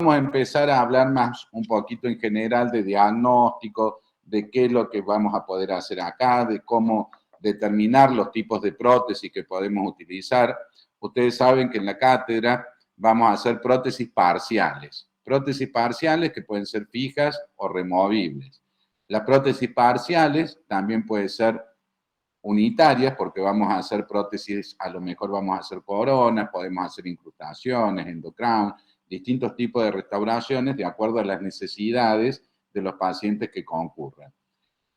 vamos a empezar a hablar más un poquito en general de diagnóstico, de qué es lo que vamos a poder hacer acá, de cómo determinar los tipos de prótesis que podemos utilizar. Ustedes saben que en la cátedra vamos a hacer prótesis parciales que pueden ser fijas o removibles. Las prótesis parciales también pueden ser unitarias, porque vamos a hacer prótesis, a lo mejor vamos a hacer coronas, podemos hacer incrustaciones, endocrown, distintos tipos de restauraciones de acuerdo a las necesidades de los pacientes que concurren.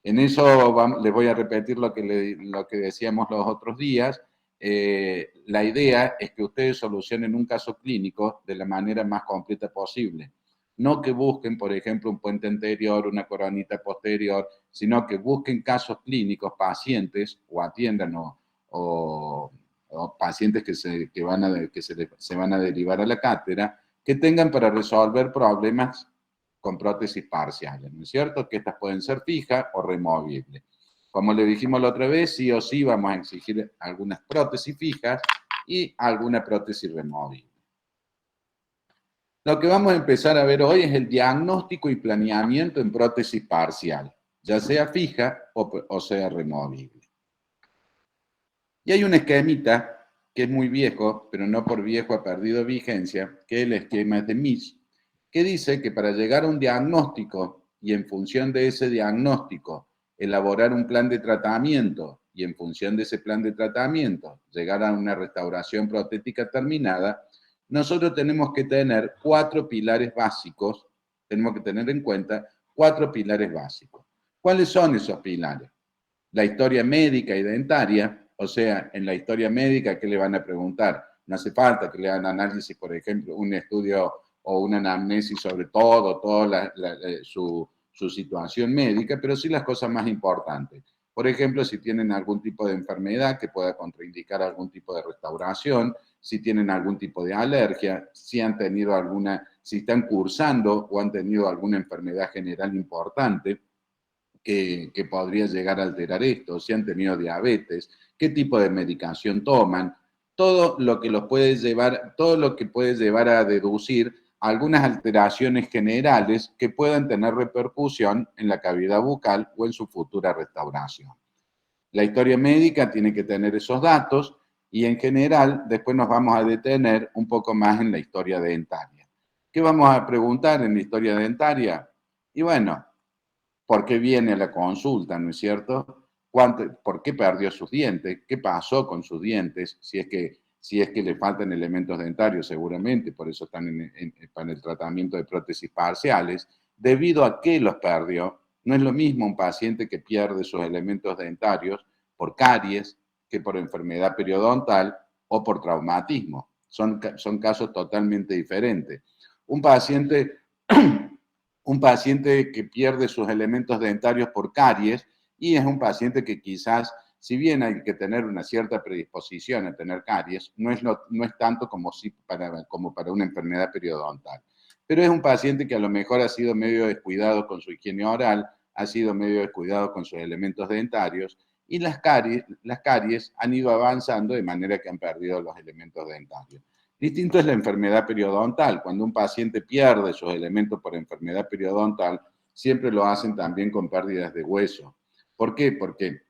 En eso les voy a repetir lo que decíamos los otros días. La idea es que ustedes solucionen un caso clínico de la manera más completa posible. No que busquen, por ejemplo, un puente anterior, una coronita posterior, sino que busquen casos clínicos, pacientes, o atiendan o pacientes que se van a derivar a la cátedra, que tengan para resolver problemas con prótesis parciales, ¿no es cierto? Que estas pueden ser fijas o removibles. Como le dijimos la otra vez, sí o sí vamos a exigir algunas prótesis fijas y alguna prótesis removible. Lo que vamos a empezar a ver hoy es el diagnóstico y planeamiento en prótesis parcial, ya sea fija o sea removible. Y hay un esquemita que es muy viejo, pero no por viejo ha perdido vigencia, que es el esquema de Misch, que dice que para llegar a un diagnóstico y en función de ese diagnóstico elaborar un plan de tratamiento y en función de ese plan de tratamiento llegar a una restauración protética terminada, nosotros tenemos que tener 4 pilares básicos, tenemos que tener en cuenta 4 pilares básicos. ¿Cuáles son esos pilares? La historia médica y dentaria, o sea, en la historia médica, ¿qué le van a preguntar? No hace falta que le hagan análisis, por ejemplo, un estudio o una anamnesis sobre toda su situación médica, pero sí las cosas más importantes. Por ejemplo, si tienen algún tipo de enfermedad que pueda contraindicar algún tipo de restauración, si tienen algún tipo de alergia, si han tenido si están cursando o han tenido alguna enfermedad general importante que podría llegar a alterar esto, si han tenido diabetes, qué tipo de medicación toman, todo lo que puede llevar a deducir algunas alteraciones generales que puedan tener repercusión en la cavidad bucal o en su futura restauración. La historia médica tiene que tener esos datos y en general después nos vamos a detener un poco más en la historia dentaria. ¿Qué vamos a preguntar en la historia dentaria? Y bueno, ¿por qué viene a la consulta, no es cierto? ¿Por qué perdió sus dientes? ¿Qué pasó con sus dientes? Si es que le faltan elementos dentarios, seguramente, por eso están en el tratamiento de prótesis parciales. ¿Debido a qué los perdió? No es lo mismo un paciente que pierde sus elementos dentarios por caries que por enfermedad periodontal o por traumatismo. Son casos totalmente diferentes. Un paciente que pierde sus elementos dentarios por caries y es un paciente que quizás, si bien hay que tener una cierta predisposición a tener caries, no es tanto como para una enfermedad periodontal. Pero es un paciente que a lo mejor ha sido medio descuidado con su higiene oral, ha sido medio descuidado con sus elementos dentarios y las caries han ido avanzando de manera que han perdido los elementos dentarios. Distinto es la enfermedad periodontal. Cuando un paciente pierde sus elementos por enfermedad periodontal, siempre lo hacen también con pérdidas de hueso. ¿Por qué? Porque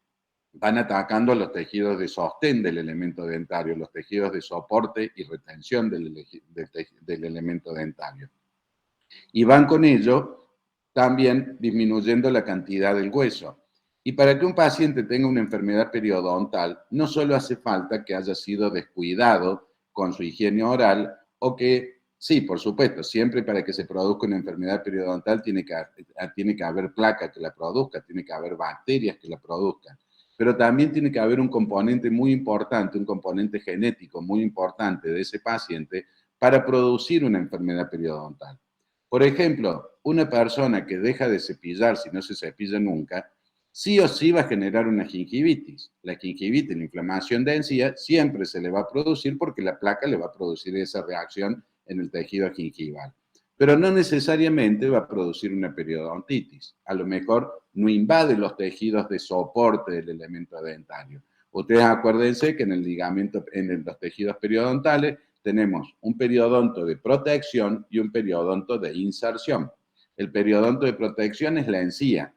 van atacando los tejidos de sostén del elemento dentario, los tejidos de soporte y retención del elemento dentario. Y van con ello también disminuyendo la cantidad del hueso. Y para que un paciente tenga una enfermedad periodontal, no solo hace falta que haya sido descuidado con su higiene oral o que, sí, por supuesto, siempre para que se produzca una enfermedad periodontal tiene que haber placa que la produzca, tiene que haber bacterias que la produzcan, pero también tiene que haber un componente muy importante, un componente genético muy importante de ese paciente para producir una enfermedad periodontal. Por ejemplo, una persona que deja de cepillar, si no se cepilla nunca, sí o sí va a generar una gingivitis. La gingivitis, la inflamación de encía, siempre se le va a producir porque la placa le va a producir esa reacción en el tejido gingival. Pero no necesariamente va a producir una periodontitis. A lo mejor no invade los tejidos de soporte del elemento dentario. Ustedes acuérdense que en el ligamento, en los tejidos periodontales, tenemos un periodonto de protección y un periodonto de inserción. El periodonto de protección es la encía.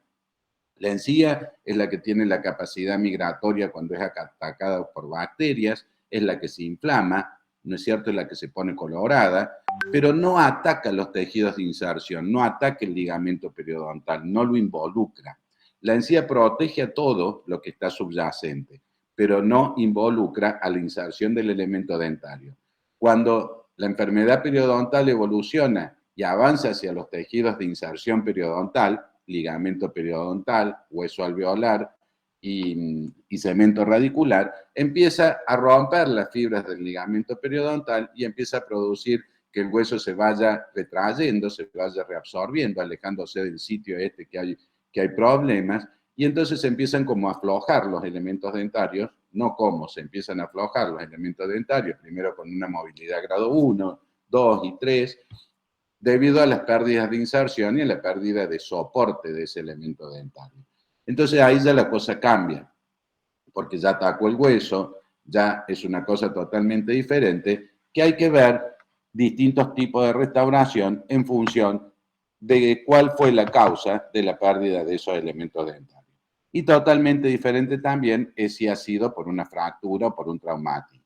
La encía es la que tiene la capacidad migratoria cuando es atacada por bacterias, es la que se inflama, ¿no es cierto? Es la que se pone colorada, pero no ataca los tejidos de inserción, no ataca el ligamento periodontal, no lo involucra. La encía protege a todo lo que está subyacente, pero no involucra a la inserción del elemento dentario. Cuando la enfermedad periodontal evoluciona y avanza hacia los tejidos de inserción periodontal, ligamento periodontal, hueso alveolar y cemento radicular, empieza a romper las fibras del ligamento periodontal y empieza a producir que el hueso se vaya retrayendo, se vaya reabsorbiendo, alejándose del sitio que hay problemas, y entonces se empiezan como a aflojar los elementos dentarios, no como, se empiezan a aflojar los elementos dentarios, primero con una movilidad grado 1, 2 y 3, debido a las pérdidas de inserción y a la pérdida de soporte de ese elemento dentario. Entonces ahí ya la cosa cambia, porque ya atacó el hueso, ya es una cosa totalmente diferente, que hay que ver distintos tipos de restauración en función de cuál fue la causa de la pérdida de esos elementos dentarios. Y totalmente diferente también es si ha sido por una fractura o por un traumatismo.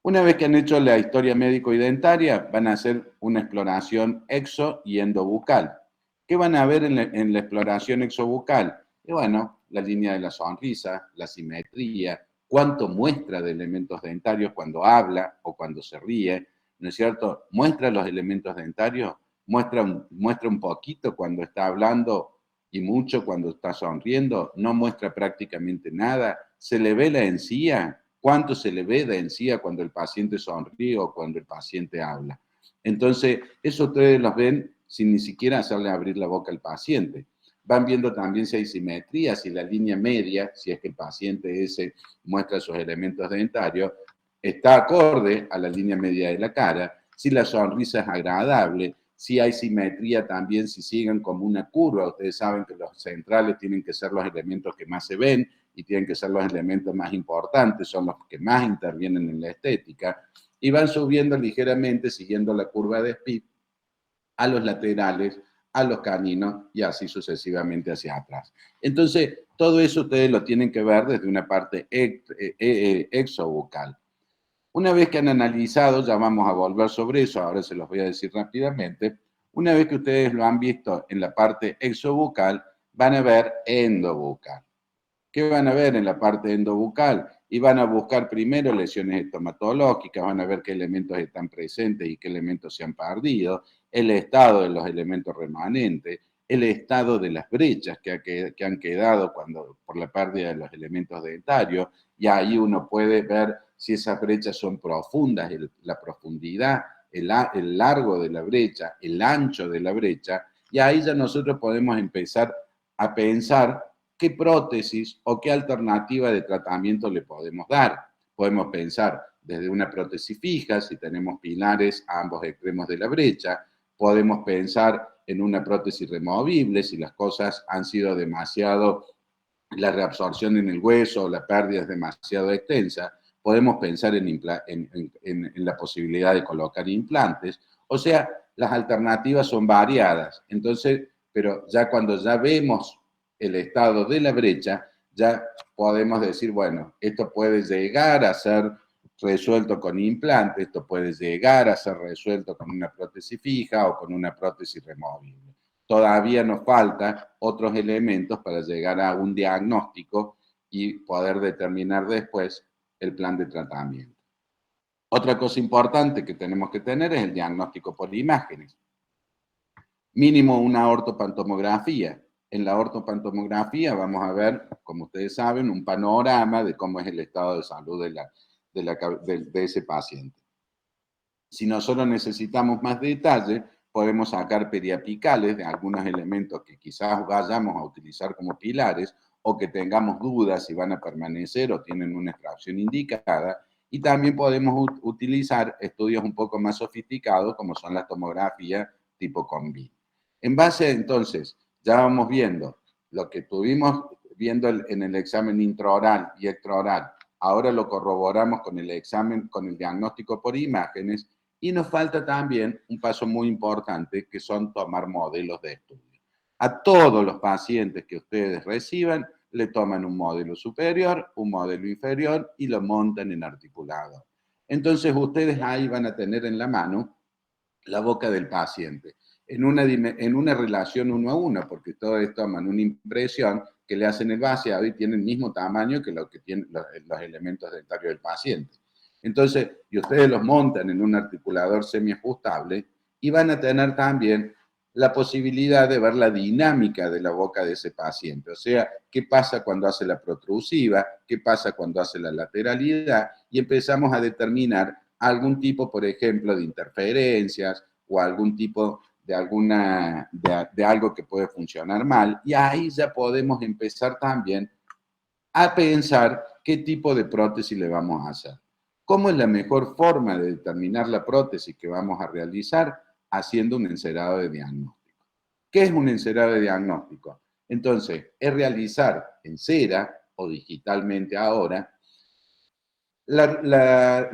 Una vez que han hecho la historia médico y dentaria, van a hacer una exploración exo y endobucal. ¿Qué van a ver en la exploración exobucal? Y bueno, la línea de la sonrisa, la simetría, cuánto muestra de elementos dentarios cuando habla o cuando se ríe, ¿no es cierto? Muestra los elementos dentarios, muestra un poquito cuando está hablando y mucho cuando está sonriendo, no muestra prácticamente nada, se le ve la encía, cuánto se le ve de encía cuando el paciente sonríe o cuando el paciente habla. Entonces, eso ustedes los ven sin ni siquiera hacerle abrir la boca al paciente. Van viendo también si hay simetría, si la línea media, si es que el paciente ese muestra sus elementos dentarios, está acorde a la línea media de la cara, si la sonrisa es agradable, si hay simetría también, si siguen como una curva. Ustedes saben que los centrales tienen que ser los elementos que más se ven y tienen que ser los elementos más importantes, son los que más intervienen en la estética, y van subiendo ligeramente siguiendo la curva de Spitz a los laterales, a los caninos y así sucesivamente hacia atrás. Entonces, todo eso ustedes lo tienen que ver desde una parte exobucal. Una vez que han analizado, ya vamos a volver sobre eso, ahora se los voy a decir rápidamente, una vez que ustedes lo han visto en la parte exobucal, van a ver endobucal. ¿Qué van a ver en la parte endobucal? Y van a buscar primero lesiones estomatológicas, van a ver qué elementos están presentes y qué elementos se han perdido, el estado de los elementos remanentes, el estado de las brechas que han quedado por la pérdida de los elementos dentarios, y ahí uno puede ver si esas brechas son profundas, la profundidad, el largo de la brecha, el ancho de la brecha, y ahí ya nosotros podemos empezar a pensar qué prótesis o qué alternativa de tratamiento le podemos dar. Podemos pensar desde una prótesis fija, si tenemos pilares a ambos extremos de la brecha, podemos pensar en una prótesis removible, si las cosas han sido demasiado, la reabsorción en el hueso o la pérdida es demasiado extensa, podemos pensar en la posibilidad de colocar implantes. O sea, las alternativas son variadas. Entonces, pero ya cuando ya vemos el estado de la brecha, ya podemos decir, bueno, esto puede llegar a ser resuelto con implante, esto puede llegar a ser resuelto con una prótesis fija o con una prótesis removible. Todavía nos faltan otros elementos para llegar a un diagnóstico y poder determinar después el plan de tratamiento. Otra cosa importante que tenemos que tener es el diagnóstico por imágenes. Mínimo una ortopantomografía. En la ortopantomografía vamos a ver, como ustedes saben, un panorama de cómo es el estado de salud de ese paciente. Si nosotros necesitamos más detalle, podemos sacar periapicales de algunos elementos que quizás vayamos a utilizar como pilares o que tengamos dudas si van a permanecer o tienen una extracción indicada. Y también podemos utilizar estudios un poco más sofisticados como son las tomografías tipo Combi. En base, entonces, ya vamos viendo lo que estuvimos viendo en el examen intraoral y extraoral, ahora lo corroboramos con el examen, con el diagnóstico por imágenes, y nos falta también un paso muy importante, que son tomar modelos de estudio. A todos los pacientes que ustedes reciban, le toman un modelo superior, un modelo inferior y lo montan en articulado. Entonces ustedes ahí van a tener en la mano la boca del paciente, en una relación 1 a 1, porque todos toman una impresión que le hacen el vaciado y tienen el mismo tamaño que lo que tienen los elementos dentarios del paciente. Entonces, y ustedes los montan en un articulador semiajustable y van a tener también la posibilidad de ver la dinámica de la boca de ese paciente. O sea, qué pasa cuando hace la protrusiva, qué pasa cuando hace la lateralidad, y empezamos a determinar algún tipo, por ejemplo, de interferencias o algún tipo de, de algo que puede funcionar mal. Y ahí ya podemos empezar también a pensar qué tipo de prótesis le vamos a hacer. ¿Cómo es la mejor forma de determinar la prótesis que vamos a realizar? Haciendo un encerado de diagnóstico. ¿Qué es un encerado de diagnóstico? Entonces, es realizar en cera o digitalmente ahora la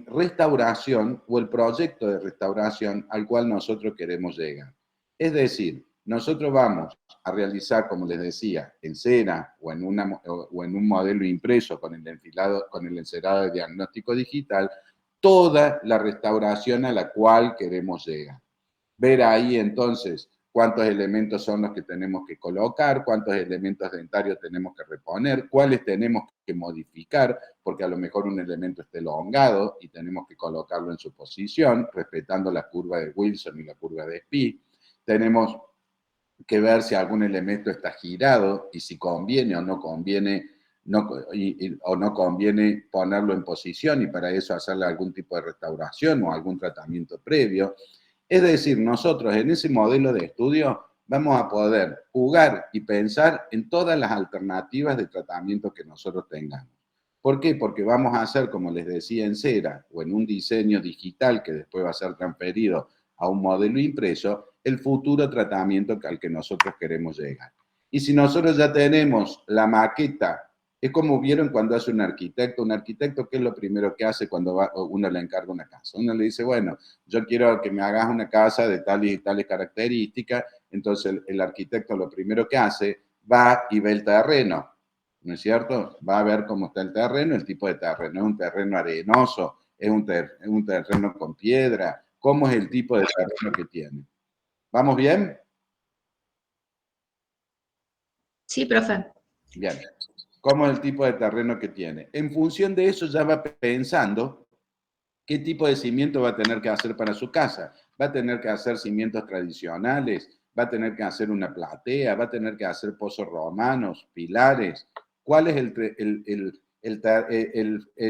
restauración o el proyecto de restauración al cual nosotros queremos llegar. Es decir, nosotros vamos a realizar, como les decía, en cera o en un modelo impreso con el enfilado, con el encerado de diagnóstico digital, toda la restauración a la cual queremos llegar. Ver ahí entonces cuántos elementos son los que tenemos que colocar, cuántos elementos dentarios tenemos que reponer, cuáles tenemos que modificar, porque a lo mejor un elemento está elongado y tenemos que colocarlo en su posición, respetando la curva de Wilson y la curva de Spee. Tenemos que ver si algún elemento está girado y si conviene o no conviene, o no conviene ponerlo en posición, y para eso hacerle algún tipo de restauración o algún tratamiento previo. Es decir, nosotros en ese modelo de estudio vamos a poder jugar y pensar en todas las alternativas de tratamiento que nosotros tengamos. ¿Por qué? Porque vamos a hacer, como les decía, en cera o en un diseño digital que después va a ser transferido a un modelo impreso, el futuro tratamiento al que nosotros queremos llegar. Y si nosotros ya tenemos la maqueta, es como vieron cuando hace un arquitecto, ¿qué es lo primero que hace cuando uno le encarga una casa? Uno le dice, bueno, yo quiero que me hagas una casa de tales y tales características, entonces el arquitecto lo primero que hace, va y ve el terreno, ¿no es cierto? Va a ver cómo está el terreno, el tipo de terreno, es un terreno arenoso, es un terreno con piedra, cómo es el tipo de terreno que tiene. ¿Vamos bien? Sí, profe. Bien. ¿Cómo es el tipo de terreno que tiene? En función de eso ya va pensando qué tipo de cimiento va a tener que hacer para su casa. Va a tener que hacer cimientos tradicionales, va a tener que hacer una platea, va a tener que hacer pozos romanos, pilares. ¿Cuál es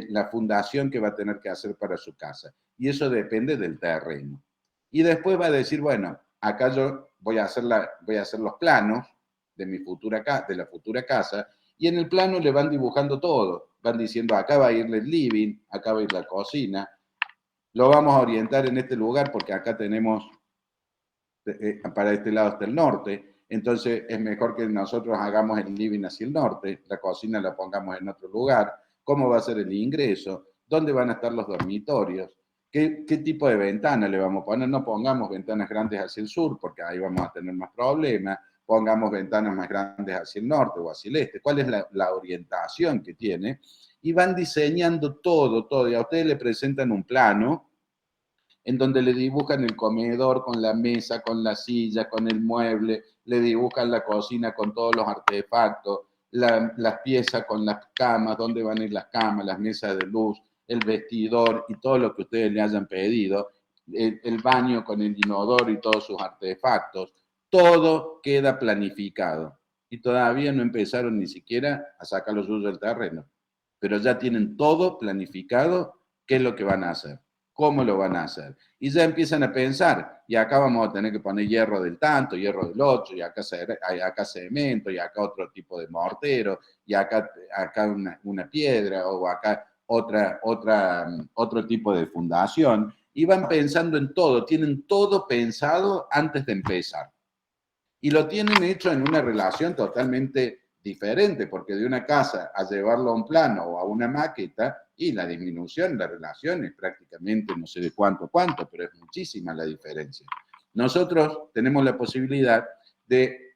la fundación que va a tener que hacer para su casa? Y eso depende del terreno. Y después va a decir, bueno, acá yo voy a hacer los planos de de la futura casa, y en el plano le van dibujando todo. Van diciendo, acá va a ir el living, acá va a ir la cocina, lo vamos a orientar en este lugar porque acá tenemos, para este lado está el norte, entonces es mejor que nosotros hagamos el living hacia el norte, la cocina la pongamos en otro lugar, cómo va a ser el ingreso, dónde van a estar los dormitorios, qué tipo de ventana le vamos a poner. No pongamos ventanas grandes hacia el sur porque ahí vamos a tener más problemas, pongamos ventanas más grandes hacia el norte o hacia el este, cuál es la orientación que tiene, y van diseñando todo, y a ustedes le presentan un plano en donde le dibujan el comedor con la mesa, con la silla, con el mueble, le dibujan la cocina con todos los artefactos, las piezas con las camas, dónde van a ir las camas, las mesas de luz, el vestidor y todo lo que ustedes le hayan pedido, el baño con el inodoro y todos sus artefactos, todo queda planificado. Y todavía no empezaron ni siquiera a sacar los usos del terreno, pero ya tienen todo planificado qué es lo que van a hacer, cómo lo van a hacer. Y ya empiezan a pensar, y acá vamos a tener que poner hierro del tanto, hierro del otro, y acá cemento, y acá otro tipo de mortero, y acá una piedra, o acá otro tipo de fundación, y van pensando en todo, tienen todo pensado antes de empezar. Y lo tienen hecho en una relación totalmente diferente, porque de una casa a llevarlo a un plano o a una maqueta, y la disminución, la relación es prácticamente no sé de cuánto, pero es muchísima la diferencia. Nosotros tenemos la posibilidad de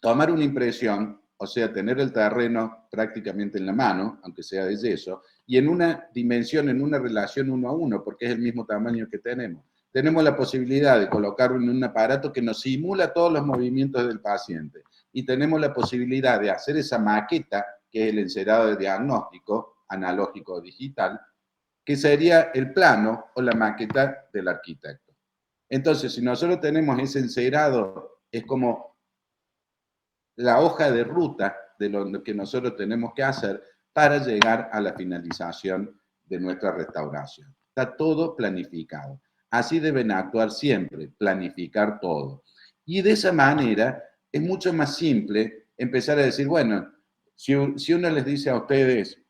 tomar una impresión, o sea, tener el terreno prácticamente en la mano, aunque sea de yeso, y en una dimensión, en una relación 1 a 1, porque es el mismo tamaño que tenemos. Tenemos la posibilidad de colocarlo en un aparato que nos simula todos los movimientos del paciente. Y tenemos la posibilidad de hacer esa maqueta, que es el encerado de diagnóstico, analógico o digital, que sería el plano o la maqueta del arquitecto. Entonces, si nosotros tenemos ese encerado, es como la hoja de ruta de lo que nosotros tenemos que hacer para llegar a la finalización de nuestra restauración. Está todo planificado. Así deben actuar siempre, planificar todo. Y de esa manera es mucho más simple empezar a decir, bueno, si uno les dice a ustedes,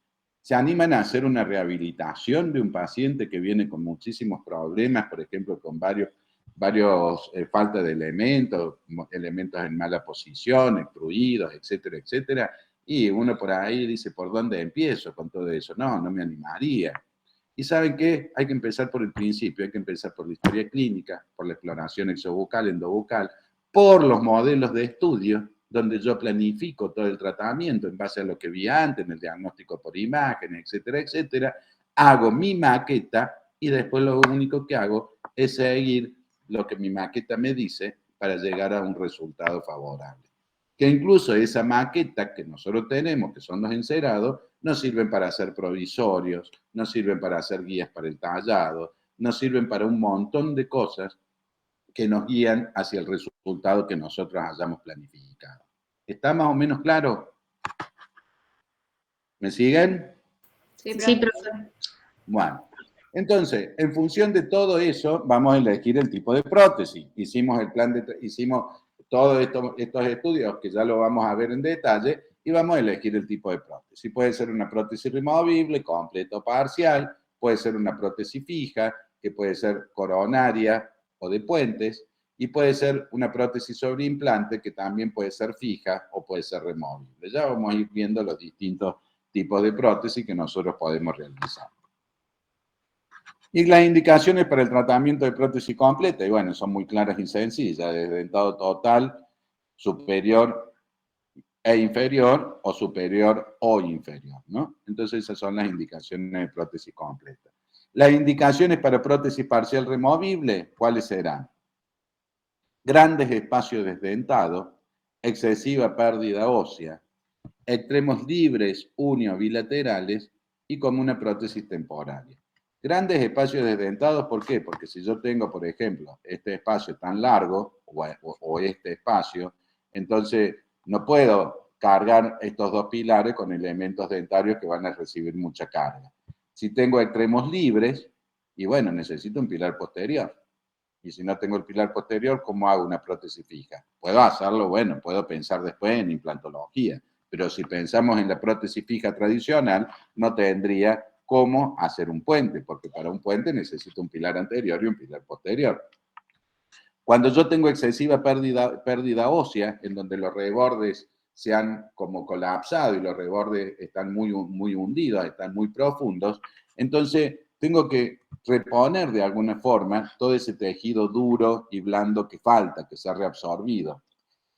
se animan a hacer una rehabilitación de un paciente que viene con muchísimos problemas, por ejemplo, con varios falta de elementos en mala posición, extruidos, etcétera, etcétera. Y uno por ahí dice, ¿por dónde empiezo con todo eso? No, no me animaría. ¿Y saben qué? Hay que empezar por el principio, hay que empezar por la historia clínica, por la exploración exobucal, endobucal, por los modelos de estudio, donde yo planifico todo el tratamiento en base a lo que vi antes, en el diagnóstico por imagen, etcétera, etcétera. Hago mi maqueta y después lo único que hago es seguir lo que mi maqueta me dice para llegar a un resultado favorable. Que incluso esa maqueta que nosotros tenemos, que son los encerados, nos sirven para hacer provisorios, nos sirven para hacer guías para el tallado, nos sirven para un montón de cosas que nos guían hacia el resultado que nosotros hayamos planificado. ¿Está más o menos claro? ¿Me siguen? Sí, profe. Bueno, entonces, en función de todo eso, vamos a elegir el tipo de prótesis. Hicimos todos estos estudios que ya lo vamos a ver en detalle y vamos a elegir el tipo de prótesis. Puede ser una prótesis removible, completa o parcial, puede ser una prótesis fija, que puede ser coronaria o de puentes, y puede ser una prótesis sobre implante, que también puede ser fija o puede ser removible. Ya vamos a ir viendo los distintos tipos de prótesis que nosotros podemos realizar. Y las indicaciones para el tratamiento de prótesis completa, y bueno, son muy claras y sencillas, desde dentado total, superior e inferior, o superior o inferior, ¿no? Entonces esas son las indicaciones de prótesis completa. Las indicaciones para prótesis parcial removible, ¿cuáles serán? Grandes espacios desdentados, excesiva pérdida ósea, extremos libres, unio bilaterales y como una prótesis temporaria. Grandes espacios desdentados, ¿por qué? Porque si yo tengo, por ejemplo, este espacio tan largo o este espacio, entonces no puedo cargar estos dos pilares con elementos dentarios que van a recibir mucha carga. Si tengo extremos libres, y bueno, necesito un pilar posterior. Y si no tengo el pilar posterior, ¿cómo hago una prótesis fija? ¿Puedo hacerlo? Bueno, puedo pensar después en implantología. Pero si pensamos en la prótesis fija tradicional, no tendría cómo hacer un puente, porque para un puente necesito un pilar anterior y un pilar posterior. Cuando yo tengo excesiva pérdida ósea, en donde los rebordes se han como colapsado y los rebordes están muy hundidos, están muy profundos, entonces tengo que reponer de alguna forma todo ese tejido duro y blando que falta, que se ha reabsorbido.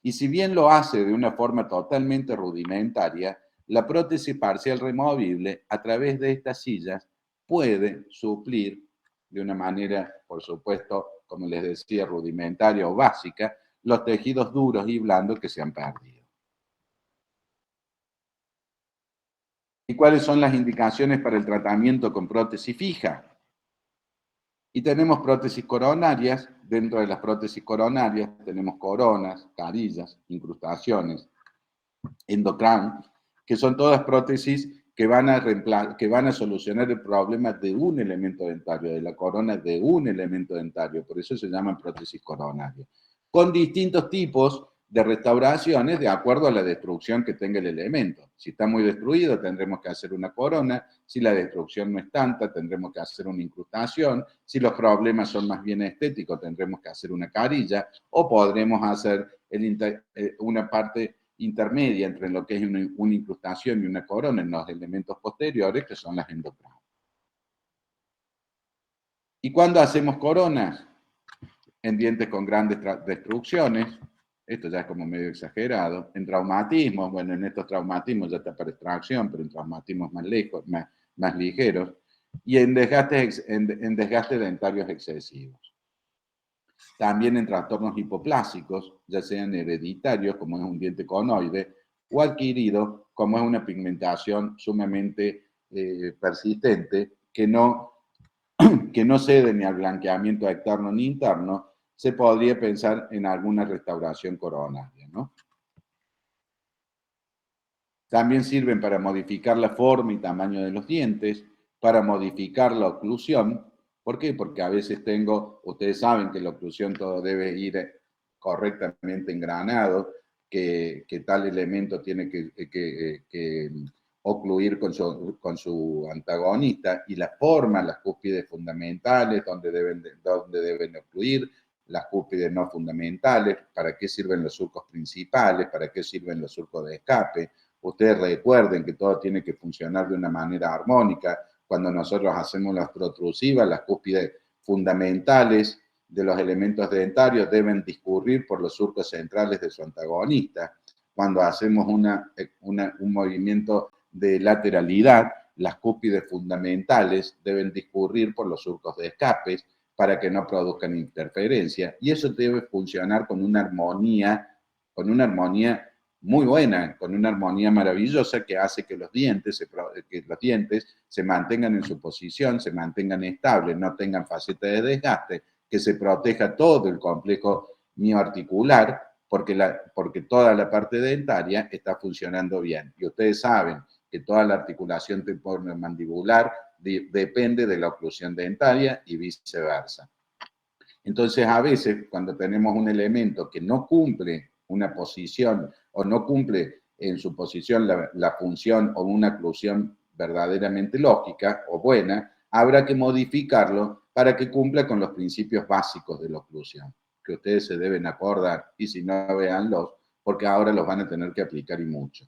Y si bien lo hace de una forma totalmente rudimentaria, la prótesis parcial removible, a través de estas sillas, puede suplir de una manera, por supuesto, como les decía, rudimentaria o básica, los tejidos duros y blandos que se han perdido. ¿Y cuáles son las indicaciones para el tratamiento con prótesis fija? Y tenemos prótesis coronarias. Dentro de las prótesis coronarias tenemos coronas, carillas, incrustaciones, endocrán, que son todas prótesis que van a solucionar el problema de un elemento dentario, de la corona de un elemento dentario. Por eso se llaman prótesis coronarias. Con distintos tipos de restauraciones de acuerdo a la destrucción que tenga el elemento. Si está muy destruido, tendremos que hacer una corona. Si la destrucción no es tanta, tendremos que hacer una incrustación. Si los problemas son más bien estéticos, tendremos que hacer una carilla. O podremos hacer una parte intermedia entre lo que es una incrustación y una corona en los elementos posteriores, que son las endocranias. ¿Y cuándo hacemos coronas? En dientes con grandes destrucciones, esto ya es como medio exagerado, en traumatismos, bueno, en estos traumatismos ya está para extracción, pero en traumatismos más lejos, más ligeros, y en desgastes dentarios excesivos. También en trastornos hipoplásicos, ya sean hereditarios, como es un diente conoide, o adquirido, como es una pigmentación sumamente persistente, que no cede ni al blanqueamiento externo ni interno, se podría pensar en alguna restauración coronaria, ¿no? También sirven para modificar la forma y tamaño de los dientes, para modificar la oclusión. ¿Por qué? Porque a veces ustedes saben que la oclusión todo debe ir correctamente engranado, que tal elemento tiene que ocluir con su antagonista, y la forma, las cúspides fundamentales, donde deben ocluir, las cúspides no fundamentales, para qué sirven los surcos principales, para qué sirven los surcos de escape. Ustedes recuerden que todo tiene que funcionar de una manera armónica. Cuando nosotros hacemos las protrusivas, las cúspides fundamentales de los elementos dentarios deben discurrir por los surcos centrales de su antagonista. Cuando hacemos un movimiento de lateralidad, las cúspides fundamentales deben discurrir por los surcos de escapes para que no produzcan interferencia. Y eso debe funcionar con una armonía muy buena, con una armonía maravillosa que hace que los dientes se mantengan en su posición, se mantengan estables, no tengan faceta de desgaste, que se proteja todo el complejo mioarticular, porque toda la parte dentaria está funcionando bien. Y ustedes saben que toda la articulación temporomandibular depende de la oclusión dentaria y viceversa. Entonces, a veces, cuando tenemos un elemento que no cumple una posición o no cumple en su posición la función o una oclusión verdaderamente lógica o buena, habrá que modificarlo para que cumpla con los principios básicos de la oclusión, que ustedes se deben acordar, y si no, véanlos, porque ahora los van a tener que aplicar y mucho.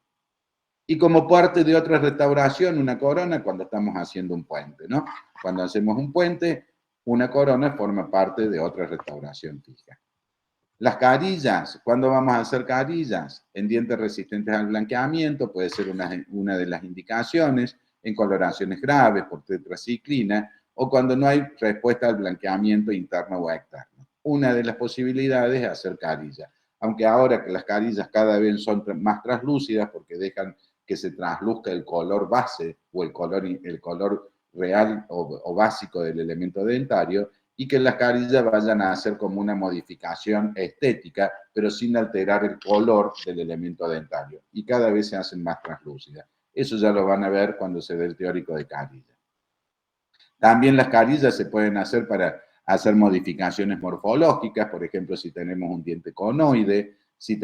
Y como parte de otra restauración, una corona, cuando estamos haciendo un puente, ¿no? Cuando hacemos un puente, una corona forma parte de otra restauración fija. Las carillas, ¿cuándo vamos a hacer carillas? En dientes resistentes al blanqueamiento, puede ser una de las indicaciones, en coloraciones graves por tetraciclina, o cuando no hay respuesta al blanqueamiento interno o externo. Una de las posibilidades es hacer carillas, aunque ahora que las carillas cada vez son más translúcidas porque dejan que se transluzca el color base o el color real o básico del elemento dentario, y que las carillas vayan a hacer como una modificación estética, pero sin alterar el color del elemento dentario. Y cada vez se hacen más translúcidas. Eso ya lo van a ver cuando se dé el teórico de carillas. También las carillas se pueden hacer para hacer modificaciones morfológicas, por ejemplo, si tenemos un diente conoide, si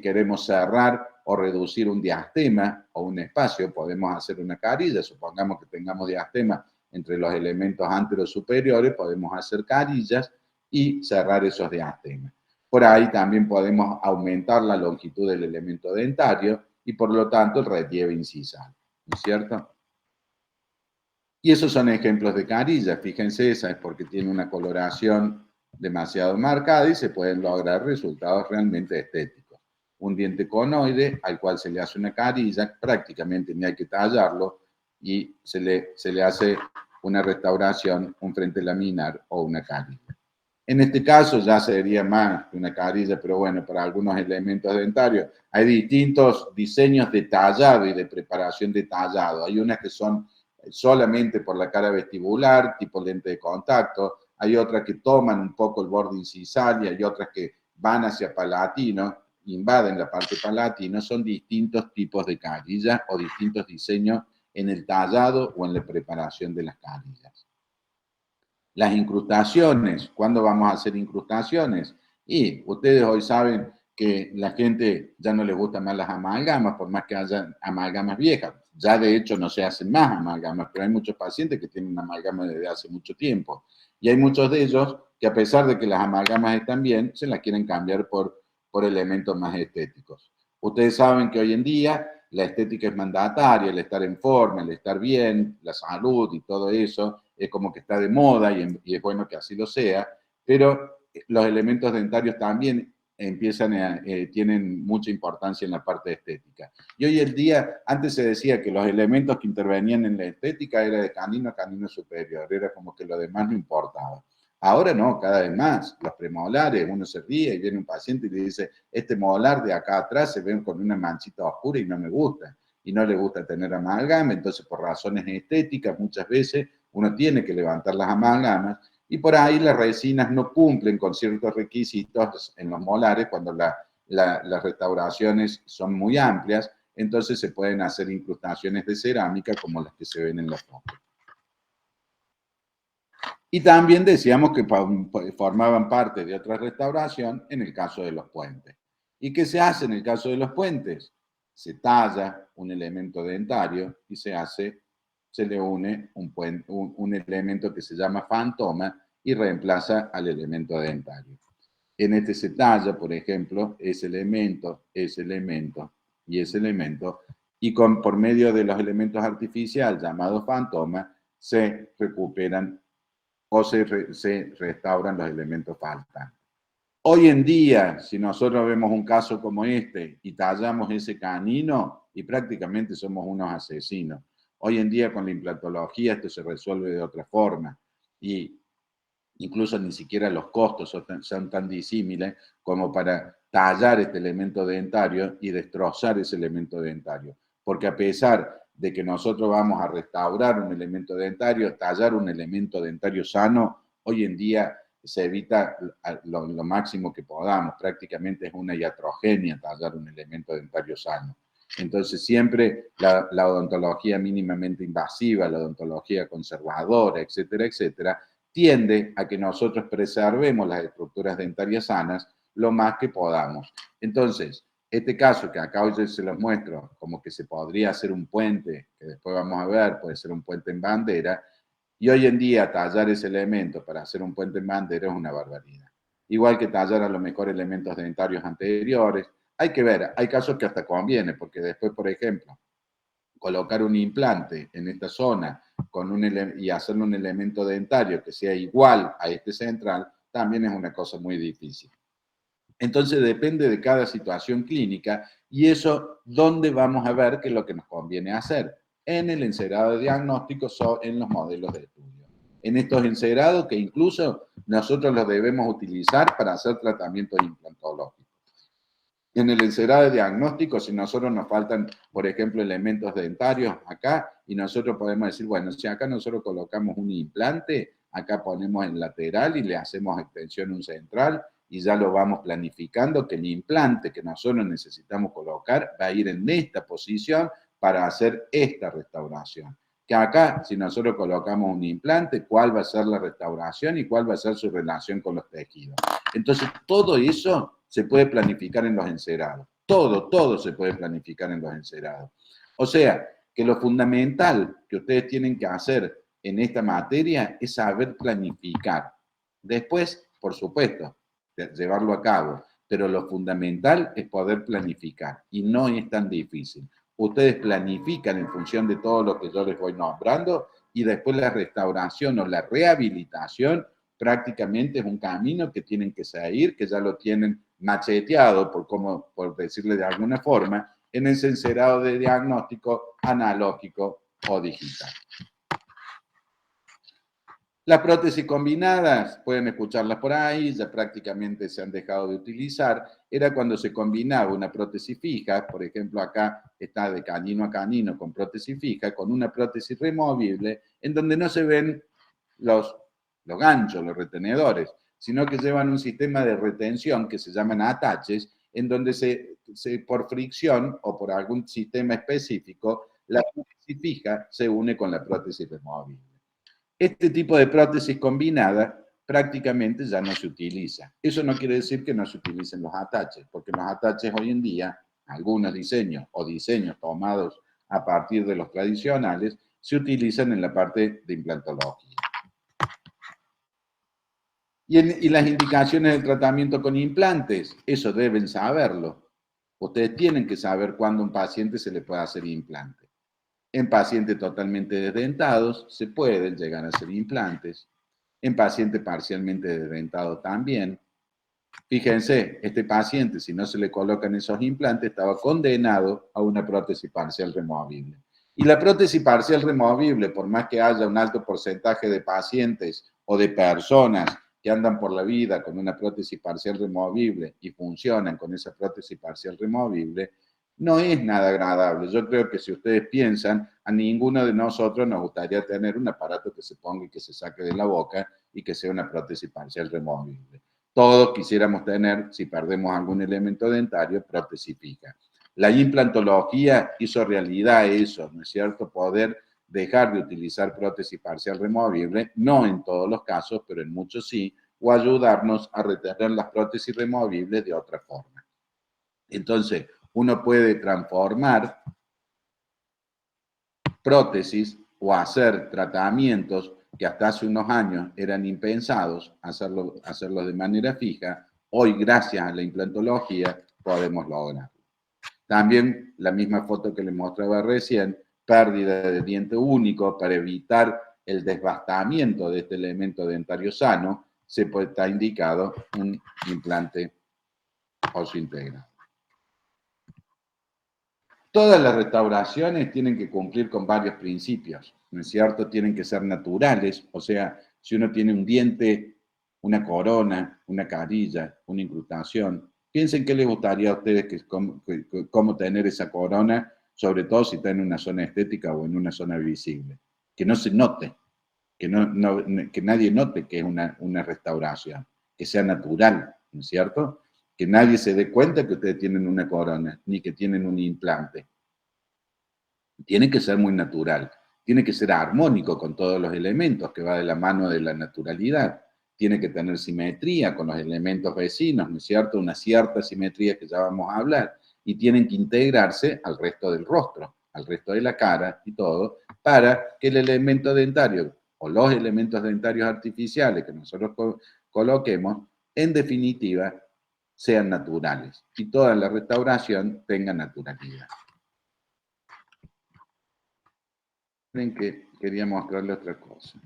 queremos cerrar o reducir un diastema o un espacio, podemos hacer una carilla. Supongamos que tengamos diastema entre los elementos anterosuperiores, podemos hacer carillas y cerrar esos diastemas. Por ahí también podemos aumentar la longitud del elemento dentario y por lo tanto el relieve incisal, ¿no es cierto? Y esos son ejemplos de carillas. Fíjense, esa es porque tiene una coloración demasiado marcada y se pueden lograr resultados realmente estéticos. Un diente conoide al cual se le hace una carilla, prácticamente ni hay que tallarlo, y se le hace una restauración, un frente laminar o una carilla. En este caso ya sería más que una carilla, pero bueno, para algunos elementos dentarios hay distintos diseños de tallado y de preparación de tallado. Hay unas que son solamente por la cara vestibular, tipo lente de contacto, hay otras que toman un poco el borde incisal y hay otras que van hacia palatino, invaden la parte palatino. Son distintos tipos de carillas o distintos diseños en el tallado o en la preparación de las carillas. Las incrustaciones, ¿cuándo vamos a hacer incrustaciones? Y ustedes hoy saben que la gente ya no le gustan más las amalgamas, por más que haya amalgamas viejas. Ya de hecho no se hacen más amalgamas, pero hay muchos pacientes que tienen amalgamas desde hace mucho tiempo. Y hay muchos de ellos que, a pesar de que las amalgamas están bien, se las quieren cambiar por elementos más estéticos. Ustedes saben que hoy en día la estética es mandataria, el estar en forma, el estar bien, la salud y todo eso, es como que está de moda y es bueno que así lo sea, pero los elementos dentarios también tienen mucha importancia en la parte estética. Y hoy en día, antes se decía que los elementos que intervenían en la estética era de canino a canino superior, era como que lo demás no importaba. Ahora no, cada vez más. Los premolares, uno se ríe y viene un paciente y le dice, este molar de acá atrás se ven con una manchita oscura y no me gusta. Y no le gusta tener amalgama, entonces por razones estéticas muchas veces uno tiene que levantar las amalgamas y por ahí las resinas no cumplen con ciertos requisitos en los molares cuando las restauraciones son muy amplias, entonces se pueden hacer incrustaciones de cerámica como las que se ven en la foto. Y también decíamos que formaban parte de otra restauración en el caso de los puentes. ¿Y qué se hace en el caso de los puentes? Se talla un elemento dentario y se le une un elemento que se llama fantoma y reemplaza al elemento dentario. En este se talla, por ejemplo, ese elemento y ese elemento, y por medio de los elementos artificiales llamados fantoma, se recuperan o se restauran los elementos faltantes. Hoy en día, si nosotros vemos un caso como este y tallamos ese canino, y prácticamente somos unos asesinos. Hoy en día con la implantología esto se resuelve de otra forma y incluso ni siquiera los costos son tan disímiles como para tallar este elemento dentario y destrozar ese elemento dentario. Porque a pesar de que nosotros vamos a restaurar un elemento dentario, tallar un elemento dentario sano, hoy en día se evita lo máximo que podamos. Prácticamente es una iatrogenia tallar un elemento dentario sano. Entonces siempre la odontología mínimamente invasiva, la odontología conservadora, etcétera, etcétera, tiende a que nosotros preservemos las estructuras dentarias sanas lo más que podamos. Entonces, este caso que acá hoy se los muestro, como que se podría hacer un puente, que después vamos a ver, puede ser un puente en bandera, y hoy en día tallar ese elemento para hacer un puente en bandera es una barbaridad. Igual que tallar a lo mejor elementos dentarios anteriores. Hay que ver, hay casos que hasta conviene, porque después, por ejemplo, colocar un implante en esta zona y hacerle un elemento dentario que sea igual a este central, también es una cosa muy difícil. Entonces depende de cada situación clínica y eso, ¿dónde vamos a ver qué es lo que nos conviene hacer? En el encerado de diagnósticos o en los modelos de estudio. En estos encerados que incluso nosotros los debemos utilizar para hacer tratamientos implantológicos. En el encerado de diagnóstico, si nosotros nos faltan, por ejemplo, elementos dentarios acá, y nosotros podemos decir, bueno, si acá nosotros colocamos un implante, acá ponemos el lateral y le hacemos extensión un central, y ya lo vamos planificando, que el implante que nosotros necesitamos colocar va a ir en esta posición para hacer esta restauración. Que acá, si nosotros colocamos un implante, cuál va a ser la restauración y cuál va a ser su relación con los tejidos. Entonces, todo eso se puede planificar en los encerados. Todo se puede planificar en los encerados. O sea, que lo fundamental que ustedes tienen que hacer en esta materia es saber planificar. Después, por supuesto, llevarlo a cabo, pero lo fundamental es poder planificar y no es tan difícil. Ustedes planifican en función de todo lo que yo les voy nombrando y después la restauración o la rehabilitación prácticamente es un camino que tienen que seguir, que ya lo tienen macheteado, por decirle de alguna forma, en ese encerado de diagnóstico analógico o digital. Las prótesis combinadas, pueden escucharlas por ahí, ya prácticamente se han dejado de utilizar. Era cuando se combinaba una prótesis fija, por ejemplo acá está de canino a canino con prótesis fija, con una prótesis removible, en donde no se ven los ganchos, los retenedores, sino que llevan un sistema de retención que se llaman attaches, en donde por fricción o por algún sistema específico, la prótesis fija se une con la prótesis removible. Este tipo de prótesis combinada prácticamente ya no se utiliza. Eso no quiere decir que no se utilicen los attaches, porque los attaches hoy en día, algunos diseños o diseños tomados a partir de los tradicionales, se utilizan en la parte de implantología. Y las indicaciones del tratamiento con implantes, eso deben saberlo. Ustedes tienen que saber cuándo a un paciente se le puede hacer implante. En pacientes totalmente desdentados se pueden llegar a hacer implantes. En pacientes parcialmente desdentados también. Fíjense, este paciente, si no se le colocan esos implantes, estaba condenado a una prótesis parcial removible. Y la prótesis parcial removible, por más que haya un alto porcentaje de pacientes o de personas que andan por la vida con una prótesis parcial removible y funcionan con esa prótesis parcial removible, no es nada agradable. Yo creo que si ustedes piensan, a ninguno de nosotros nos gustaría tener un aparato que se ponga y que se saque de la boca y que sea una prótesis parcial removible. Todos quisiéramos tener, si perdemos algún elemento dentario, prótesis fija. La implantología hizo realidad eso, ¿no es cierto? Poder dejar de utilizar prótesis parcial removible, no en todos los casos, pero en muchos sí, o ayudarnos a retener las prótesis removibles de otra forma. Entonces, uno puede transformar prótesis o hacer tratamientos que hasta hace unos años eran impensados, hacerlo de manera fija. Hoy, gracias a la implantología, podemos lograrlo. También la misma foto que les mostraba recién, pérdida de diente único para evitar el desbastamiento de este elemento dentario sano, está indicado un implante óseo integrado. Todas las restauraciones tienen que cumplir con varios principios, ¿no es cierto? Tienen que ser naturales, o sea, si uno tiene un diente, una corona, una carilla, una incrustación, piensen qué les gustaría a ustedes cómo tener esa corona, sobre todo si está en una zona estética o en una zona visible. Que no se note, que nadie note que es una restauración, que sea natural, ¿no es cierto? Que nadie se dé cuenta que ustedes tienen una corona, ni que tienen un implante. Tiene que ser muy natural, tiene que ser armónico con todos los elementos, que va de la mano de la naturalidad. Tiene que tener simetría con los elementos vecinos, ¿no es cierto? Una cierta simetría que ya vamos a hablar. Y tienen que integrarse al resto del rostro, al resto de la cara y todo, para que el elemento dentario o los elementos dentarios artificiales que nosotros coloquemos, en definitiva, sean naturales y toda la restauración tenga naturalidad. Miren que quería mostrarle otra cosa.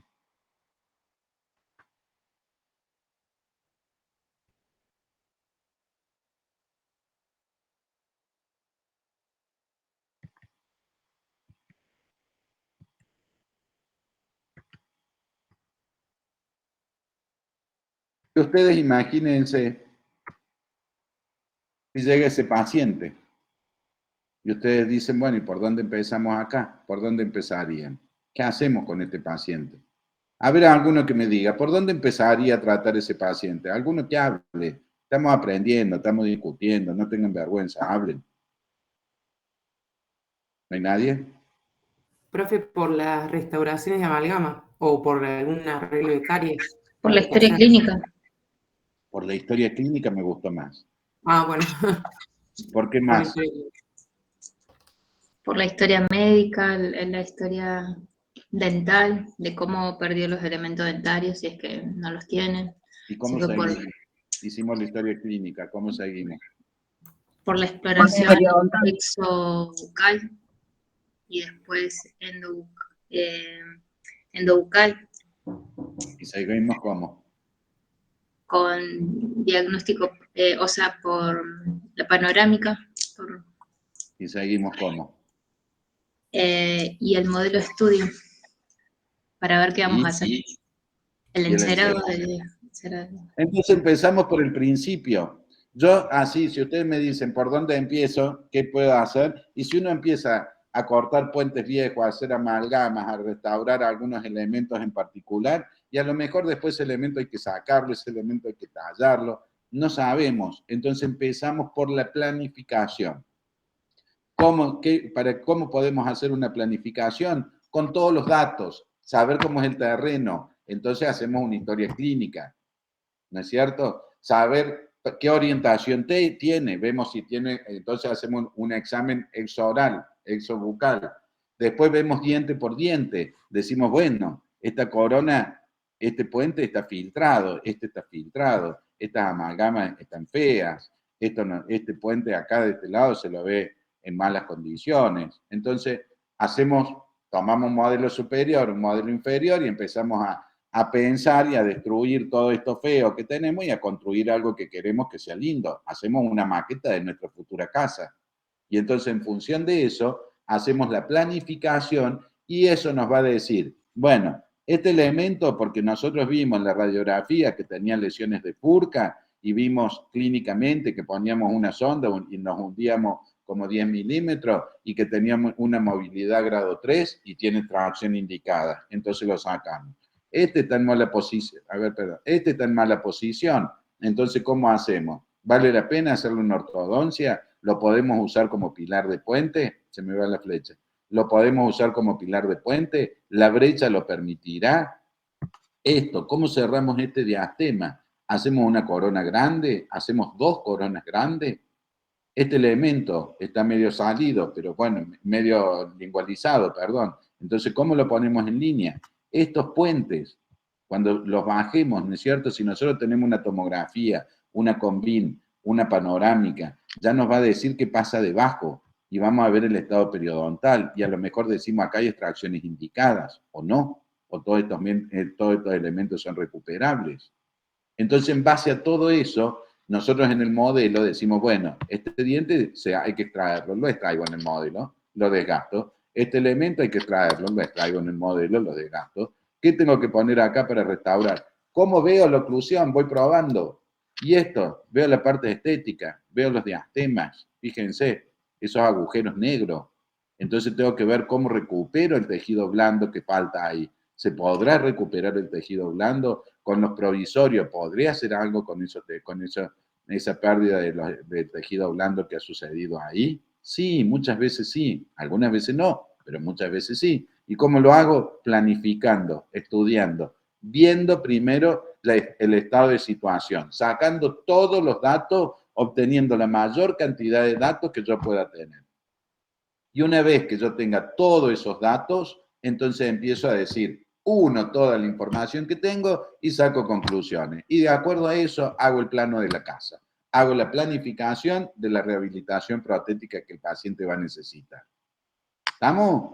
Ustedes imagínense si llega ese paciente y ustedes dicen, bueno, ¿y por dónde empezamos acá? ¿Por dónde empezarían? ¿Qué hacemos con este paciente? A ver, alguno que me diga, ¿por dónde empezaría a tratar ese paciente? Alguno que hable. Estamos aprendiendo, estamos discutiendo, no tengan vergüenza, hablen. ¿No hay nadie? Profe, por las restauraciones de amalgama o por algún arreglo de caries. Por la historia clínica. Por la historia clínica me gustó más. Ah, bueno. ¿Por qué más? Por la historia médica, la historia dental, de cómo perdió los elementos dentarios, si es que no los tiene. ¿Y cómo seguimos? Hicimos la historia clínica, ¿cómo seguimos? Por la exploración exobucal y después endobucal. ¿Y seguimos cómo? Con diagnóstico, o sea, por la panorámica. ¿Y seguimos cómo? Y el modelo de estudio, para ver qué vamos a hacer. El encerado. Entonces empezamos por el principio. Yo, así, si ustedes me dicen por dónde empiezo, ¿qué puedo hacer? Y si uno empieza a cortar puentes viejos, a hacer amalgamas, a restaurar algunos elementos en particular, y a lo mejor después ese elemento hay que sacarlo, ese elemento hay que tallarlo, no sabemos. Entonces empezamos por la planificación. ¿Cómo podemos hacer una planificación? Con todos los datos, saber cómo es el terreno. Entonces hacemos una historia clínica, ¿no es cierto? Saber qué orientación tiene, vemos si tiene, entonces hacemos un examen exoral, exobucal. Después vemos diente por diente, decimos, bueno, esta corona, este puente está filtrado, este está filtrado, estas amalgamas están feas, este puente acá de este lado se lo ve en malas condiciones. Entonces, tomamos un modelo superior, un modelo inferior y empezamos a pensar y a destruir todo esto feo que tenemos y a construir algo que queremos que sea lindo. Hacemos una maqueta de nuestra futura casa. Y entonces, en función de eso, hacemos la planificación y eso nos va a decir, bueno, este elemento, porque nosotros vimos en la radiografía que tenía lesiones de furca y vimos clínicamente que poníamos una sonda y nos hundíamos como 10 milímetros y que teníamos una movilidad grado 3 y tiene tracción indicada. Entonces lo sacamos. Este está en mala posición. Este está en mala posición. Entonces, ¿cómo hacemos? ¿Vale la pena hacerle una ortodoncia? ¿Lo podemos usar como pilar de puente? Se me va la flecha. ¿Lo podemos usar como pilar de puente? ¿La brecha lo permitirá? Esto, ¿cómo cerramos este diastema? ¿Hacemos una corona grande? ¿Hacemos 2 coronas grandes? Este elemento está medio salido, pero bueno, medio lingualizado, perdón. Entonces, ¿cómo lo ponemos en línea? Estos puentes, cuando los bajemos, ¿no es cierto? Si nosotros tenemos una tomografía, una combin, una panorámica, ya nos va a decir qué pasa debajo y vamos a ver el estado periodontal y a lo mejor decimos acá hay extracciones indicadas o no, o todos estos elementos son recuperables. Entonces, en base a todo eso, nosotros en el modelo decimos, bueno, este diente hay que extraerlo, lo extraigo en el modelo, lo desgasto. Este elemento hay que extraerlo, lo extraigo en el modelo, lo desgasto. ¿Qué tengo que poner acá para restaurar? ¿Cómo veo la oclusión? Voy probando. Y esto, veo la parte estética, veo los diastemas, fíjense, esos agujeros negros. Entonces tengo que ver cómo recupero el tejido blando que falta ahí. ¿Se podrá recuperar el tejido blando? Con los provisorios, ¿podría hacer algo con esa pérdida de tejido blando que ha sucedido ahí? Sí, muchas veces sí, algunas veces no, pero muchas veces sí. ¿Y cómo lo hago? Planificando, estudiando, viendo primero el estado de situación, sacando todos los datos, obteniendo la mayor cantidad de datos que yo pueda tener. Y una vez que yo tenga todos esos datos, entonces empiezo a decir, toda la información que tengo y saco conclusiones. Y de acuerdo a eso, hago el plano de la casa. Hago la planificación de la rehabilitación protética que el paciente va a necesitar. ¿Estamos?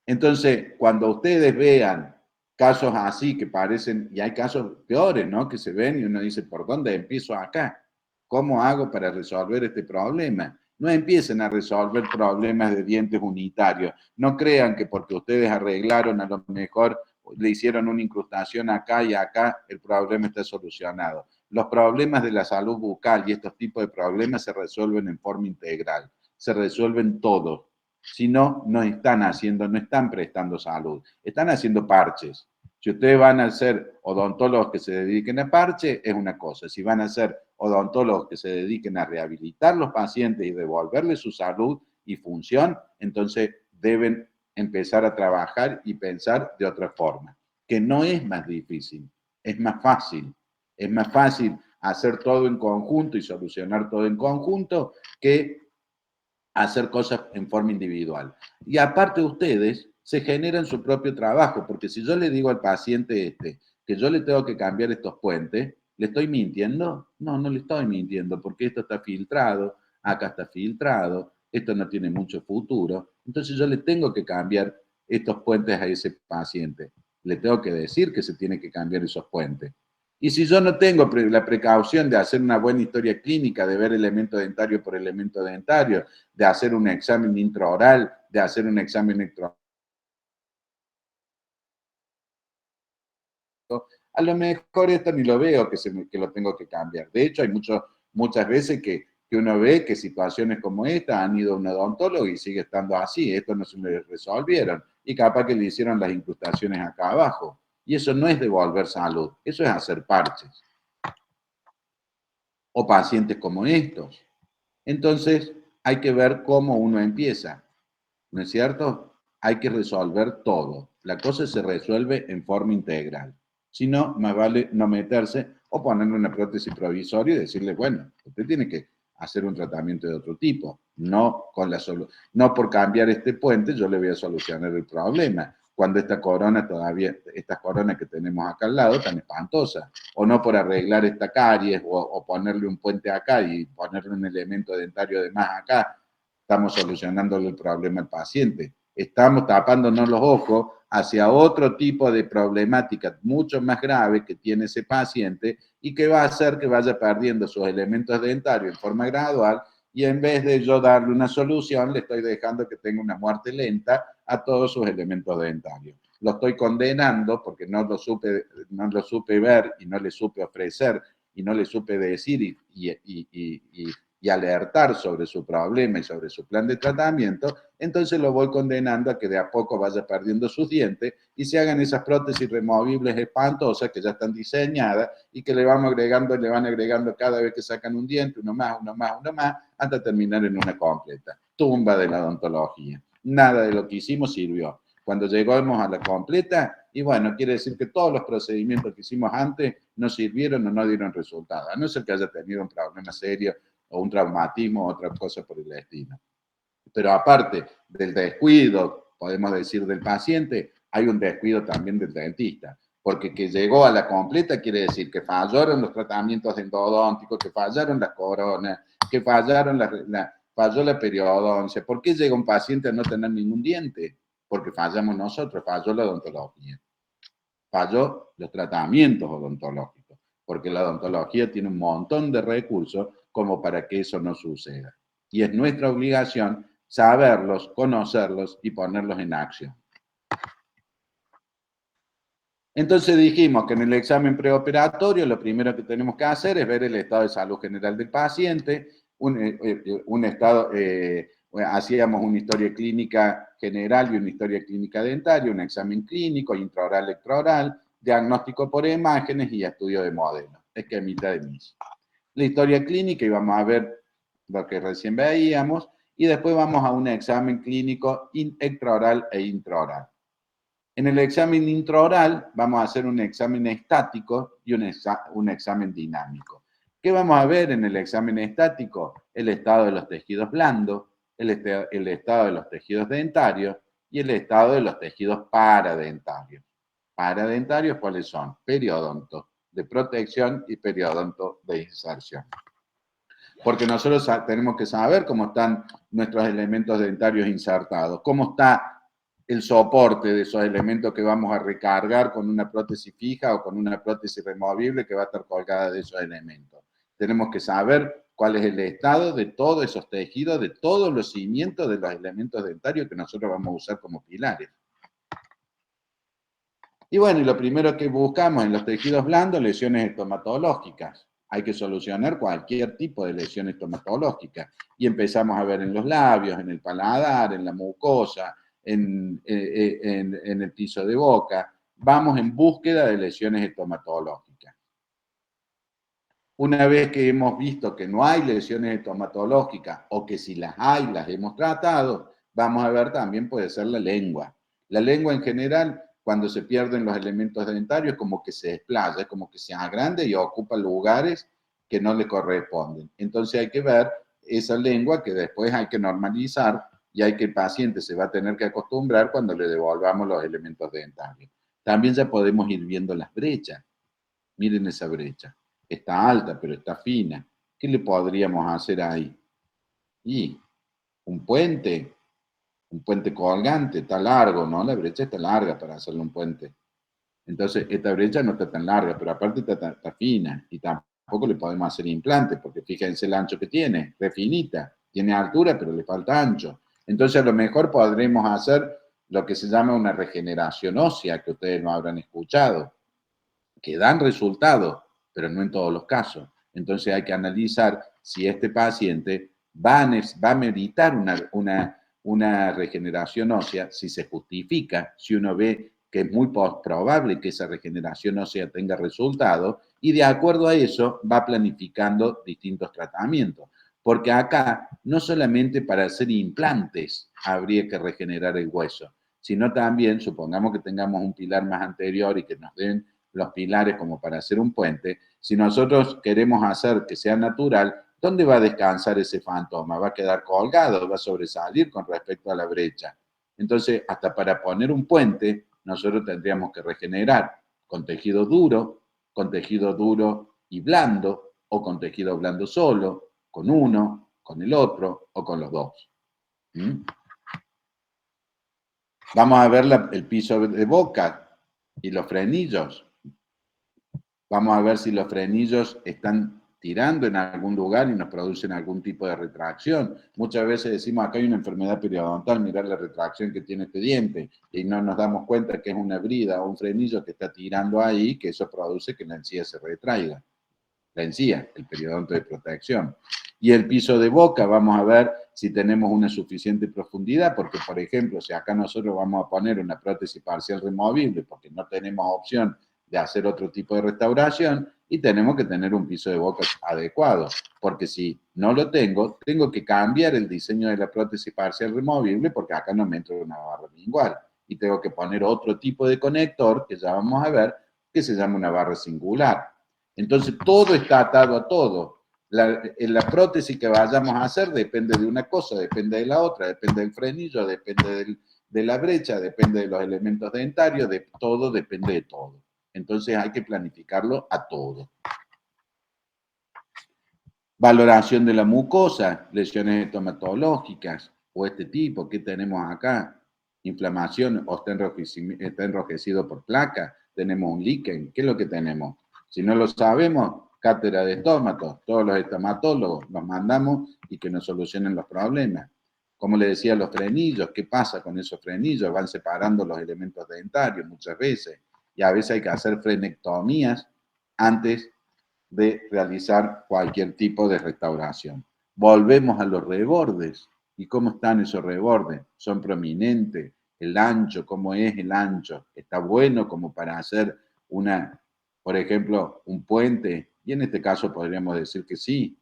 Entonces, cuando ustedes vean casos así que parecen, y hay casos peores, ¿no? Que se ven y uno dice, ¿por dónde empiezo acá? ¿Cómo hago para resolver este problema? No empiecen a resolver problemas de dientes unitarios. No crean que porque ustedes arreglaron, a lo mejor le hicieron una incrustación acá y acá, el problema está solucionado. Los problemas de la salud bucal y estos tipos de problemas se resuelven en forma integral. Se resuelven todos. Si no, no están prestando salud. Están haciendo parches. Si ustedes van a ser odontólogos que se dediquen a parche, es una cosa. Si van a ser odontólogos que se dediquen a rehabilitar los pacientes y devolverles su salud y función, entonces deben empezar a trabajar y pensar de otra forma, que no es más difícil, es más fácil. Es más fácil hacer todo en conjunto y solucionar todo en conjunto que hacer cosas en forma individual. Y aparte ustedes se generan su propio trabajo, porque si yo le digo al paciente que yo le tengo que cambiar estos puentes, ¿le estoy mintiendo? No, no le estoy mintiendo, porque esto está filtrado, acá está filtrado, esto no tiene mucho futuro, entonces yo le tengo que cambiar estos puentes a ese paciente. Le tengo que decir que se tiene que cambiar esos puentes. Y si yo no tengo la precaución de hacer una buena historia clínica, de ver elemento dentario por elemento dentario, de hacer un examen intraoral, de hacer un examen extraoral, a lo mejor esto ni lo veo que lo tengo que cambiar. De hecho, hay muchas veces que uno ve que situaciones como esta han ido a un odontólogo y sigue estando así, esto no se le resolvieron, y capaz que le hicieron las incrustaciones acá abajo. Y eso no es devolver salud, eso es hacer parches. O pacientes como estos. Entonces, hay que ver cómo uno empieza, ¿no es cierto? Hay que resolver todo. La cosa se resuelve en forma integral. Si no, más vale no meterse o ponerle una prótesis provisoria y decirle, bueno, usted tiene que hacer un tratamiento de otro tipo. No por cambiar este puente yo le voy a solucionar el problema. cuando esta corona todavía, estas coronas que tenemos acá al lado están espantosas, o no por arreglar esta caries, o ponerle un puente acá y ponerle un elemento dentario de más acá, estamos solucionándole el problema al paciente. Estamos tapándonos los ojos hacia otro tipo de problemática mucho más grave que tiene ese paciente y que va a hacer que vaya perdiendo sus elementos dentarios en forma gradual, y en vez de yo darle una solución, le estoy dejando que tenga una muerte lenta a todos sus elementos dentarios. Lo estoy condenando porque no lo supe ver y no le supe ofrecer y no le supe decir y alertar sobre su problema y sobre su plan de tratamiento. Entonces lo voy condenando a que de a poco vaya perdiendo sus dientes y se hagan esas prótesis removibles espantosas que ya están diseñadas y que le van agregando cada vez que sacan un diente, uno más, hasta terminar en una completa tumba de la odontología. Nada de lo que hicimos sirvió. Cuando llegamos a la completa, y bueno, quiere decir que todos los procedimientos que hicimos antes no sirvieron o no dieron resultado, a no ser que haya tenido un problema serio o un traumatismo o otra cosa por el estilo. Pero aparte del descuido, podemos decir, del paciente, hay un descuido también del dentista, porque que llegó a la completa quiere decir que fallaron los tratamientos endodónticos, que fallaron las coronas, que falló la periodoncia. ¿Por qué llega un paciente a no tener ningún diente? Porque fallamos nosotros, falló la odontología, falló los tratamientos odontológicos, porque la odontología tiene un montón de recursos como para que eso no suceda. Y es nuestra obligación saberlos, conocerlos y ponerlos en acción. Entonces dijimos que en el examen preoperatorio lo primero que tenemos que hacer es ver el estado de salud general del paciente, hacíamos una historia clínica general y una historia clínica dentaria, un examen clínico, intraoral, extraoral, diagnóstico por imágenes y estudio de modelo, esquemita de MIS. La historia clínica, y vamos a ver lo que recién veíamos, y después vamos a un examen clínico extraoral e intraoral. En el examen intraoral vamos a hacer un examen estático y un examen dinámico. ¿Qué vamos a ver en el examen estático? El estado de los tejidos blandos, el estado de los tejidos dentarios y el estado de los tejidos paradentarios. ¿Paradentarios cuáles son? Periodonto de protección y periodonto de inserción. Porque nosotros tenemos que saber cómo están nuestros elementos dentarios insertados, cómo está el soporte de esos elementos que vamos a recargar con una prótesis fija o con una prótesis removible que va a estar colgada de esos elementos. Tenemos que saber cuál es el estado de todos esos tejidos, de todos los cimientos de los elementos dentarios que nosotros vamos a usar como pilares. Y bueno, y lo primero que buscamos en los tejidos blandos, lesiones estomatológicas. Hay que solucionar cualquier tipo de lesión estomatológica. Y empezamos a ver en los labios, en el paladar, en la mucosa, en el piso de boca. Vamos en búsqueda de lesiones estomatológicas. Una vez que hemos visto que no hay lesiones estomatológicas o que si las hay, las hemos tratado, vamos a ver también puede ser la lengua. La lengua en general, cuando se pierden los elementos dentarios, como que se desplaya, es como que se agranda y ocupa lugares que no le corresponden. Entonces hay que ver esa lengua que después hay que normalizar y hay que el paciente se va a tener que acostumbrar cuando le devolvamos los elementos dentarios. También ya podemos ir viendo las brechas. Miren esa brecha. Está alta, pero está fina. ¿Qué le podríamos hacer ahí? Y un puente colgante, está largo, ¿no? La brecha está larga para hacerle un puente. Entonces, esta brecha no está tan larga, pero aparte está fina y tampoco le podemos hacer implante, porque fíjense el ancho que tiene, es finita, tiene altura, pero le falta ancho. Entonces, a lo mejor podremos hacer lo que se llama una regeneración ósea, que ustedes no habrán escuchado, que dan resultados, pero no en todos los casos. Entonces, hay que analizar si este paciente va a meritar una regeneración ósea, si se justifica, si uno ve que es muy probable que esa regeneración ósea tenga resultado, y de acuerdo a eso va planificando distintos tratamientos. Porque acá, no solamente para hacer implantes habría que regenerar el hueso, sino también, supongamos que tengamos un pilar más anterior y que nos den los pilares como para hacer un puente, si nosotros queremos hacer que sea natural, ¿dónde va a descansar ese fantoma? ¿Va a quedar colgado? ¿Va a sobresalir con respecto a la brecha? Entonces, hasta para poner un puente, nosotros tendríamos que regenerar con tejido duro y blando, o con tejido blando solo, con uno, con el otro, o con los dos. ¿Mm? Vamos a ver el piso de boca y los frenillos. Vamos a ver si los frenillos están tirando en algún lugar y nos producen algún tipo de retracción. Muchas veces decimos, acá hay una enfermedad periodontal, mirad la retracción que tiene este diente, y no nos damos cuenta que es una brida o un frenillo que está tirando ahí, que eso produce que la encía se retraiga. La encía, el periodonto de protección. Y el piso de boca, vamos a ver si tenemos una suficiente profundidad, porque, por ejemplo, si acá nosotros vamos a poner una prótesis parcial removible, porque no tenemos opción de hacer otro tipo de restauración, y tenemos que tener un piso de boca adecuado, porque si no lo tengo, tengo que cambiar el diseño de la prótesis parcial removible, porque acá no me entra una barra lingual, y tengo que poner otro tipo de conector, que ya vamos a ver, que se llama una barra singular. Entonces, todo está atado a todo. La prótesis que vayamos a hacer depende de una cosa, depende de la otra, depende del frenillo, depende de la brecha, depende de los elementos dentarios, de todo, depende de todo. Entonces, hay que planificarlo a todo. Valoración de la mucosa, lesiones estomatológicas o este tipo, ¿qué tenemos acá? Inflamación o está enrojecido por placa, tenemos un líquen, ¿qué es lo que tenemos? Si no lo sabemos, cátedra de estómago, todos los estomatólogos los mandamos y que nos solucionen los problemas. Como le decía, los frenillos, ¿qué pasa con esos frenillos? Van separando los elementos dentarios muchas veces y a veces hay que hacer frenectomías antes de realizar cualquier tipo de restauración. Volvemos a los rebordes. ¿Y cómo están esos rebordes? ¿Son prominentes? ¿El ancho? ¿Cómo es el ancho? ¿Está bueno como para hacer por ejemplo, un puente? Y en este caso podríamos decir que sí.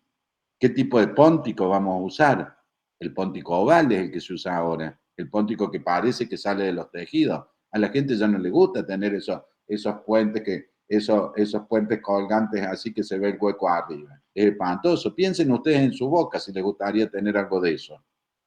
¿Qué tipo de póntico vamos a usar? El póntico oval es el que se usa ahora. El póntico que parece que sale de los tejidos. A la gente ya no le gusta tener esos puentes esos puentes colgantes así que se ve el hueco arriba. Es espantoso. Piensen ustedes en su boca si les gustaría tener algo de eso.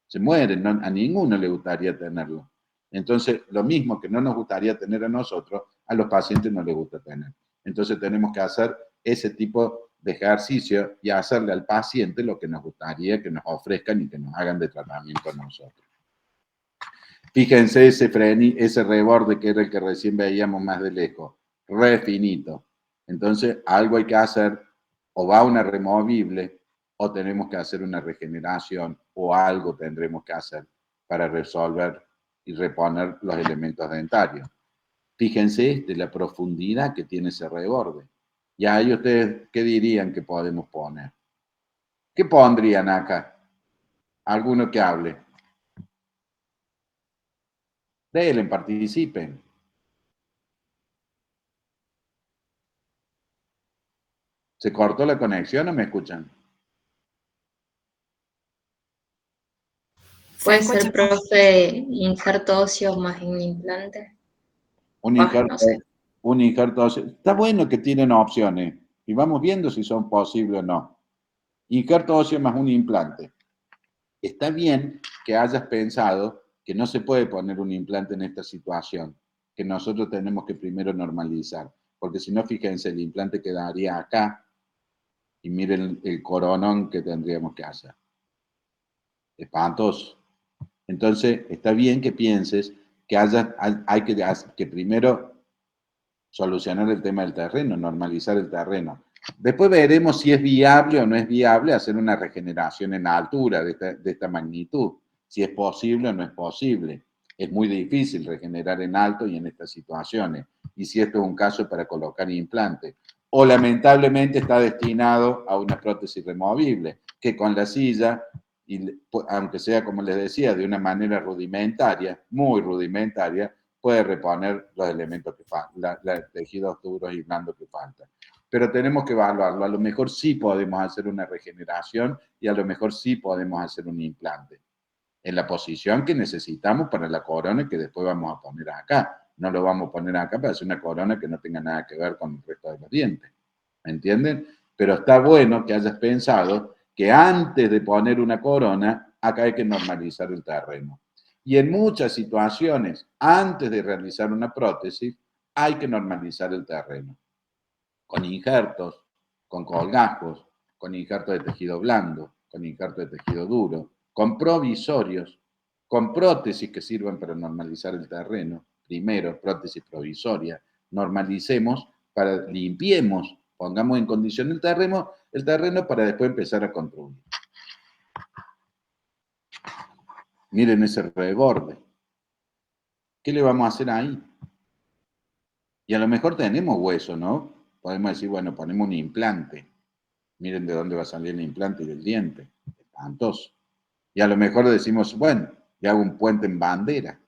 Se mueren, no, a ninguno le gustaría tenerlo. Entonces, lo mismo que no nos gustaría tener a nosotros, a los pacientes no les gusta tener. Entonces, tenemos que hacer ese tipo de ejercicio y hacerle al paciente lo que nos gustaría que nos ofrezcan y que nos hagan de tratamiento a nosotros. Fíjense ese reborde que era el que recién veíamos más de lejos, re finito. Entonces, algo hay que hacer, o va una removible, o tenemos que hacer una regeneración, o algo tendremos que hacer para resolver y reponer los elementos dentarios. Fíjense la profundidad que tiene ese reborde. Y ahí ustedes, ¿qué dirían que podemos poner? ¿Qué pondrían acá? Alguno que hable. Denle, participen. ¿Se cortó la conexión o me escuchan? Puede ser, profe, injerto óseo más un implante. No sé. Un injerto óseo. Está bueno que tienen opciones y vamos viendo si son posibles o no. Injerto óseo más un implante. Está bien que hayas pensado que no se puede poner un implante en esta situación, que nosotros tenemos que primero normalizar, porque si no, fíjense, el implante quedaría acá y miren el coronón que tendríamos que hacer. Espantoso. Entonces, está bien que pienses que hay que primero solucionar el tema del terreno, normalizar el terreno. Después veremos si es viable o no es viable hacer una regeneración en altura de esta magnitud, si es posible o no es posible. Es muy difícil regenerar en alto y en estas situaciones, y si esto es un caso para colocar implantes. O lamentablemente está destinado a una prótesis removible, que con la silla, y aunque sea, como les decía, de una manera rudimentaria, muy rudimentaria, puede reponer los elementos que faltan, los tejidos duros y blandos que faltan. Pero tenemos que evaluarlo. A lo mejor sí podemos hacer una regeneración y a lo mejor sí podemos hacer un implante en la posición que necesitamos para la corona que después vamos a poner acá. No lo vamos a poner acá para hacer una corona que no tenga nada que ver con el resto de los dientes. ¿Me entienden? Pero está bueno que hayas pensado que antes de poner una corona, acá hay que normalizar el terreno. Y en muchas situaciones, antes de realizar una prótesis, hay que normalizar el terreno. Con injertos, con colgajos, con injertos de tejido blando, con injertos de tejido duro, con provisorios, con prótesis que sirvan para normalizar el terreno. Primero, prótesis provisoria. Normalicemos, limpiemos, pongamos en condición el terreno para después empezar a construir. Miren ese reborde. ¿Qué le vamos a hacer ahí? Y a lo mejor tenemos hueso, ¿no? Podemos decir, bueno, ponemos un implante. Miren de dónde va a salir el implante del diente. Espantoso. Y a lo mejor decimos, bueno, le hago un puente en bandera.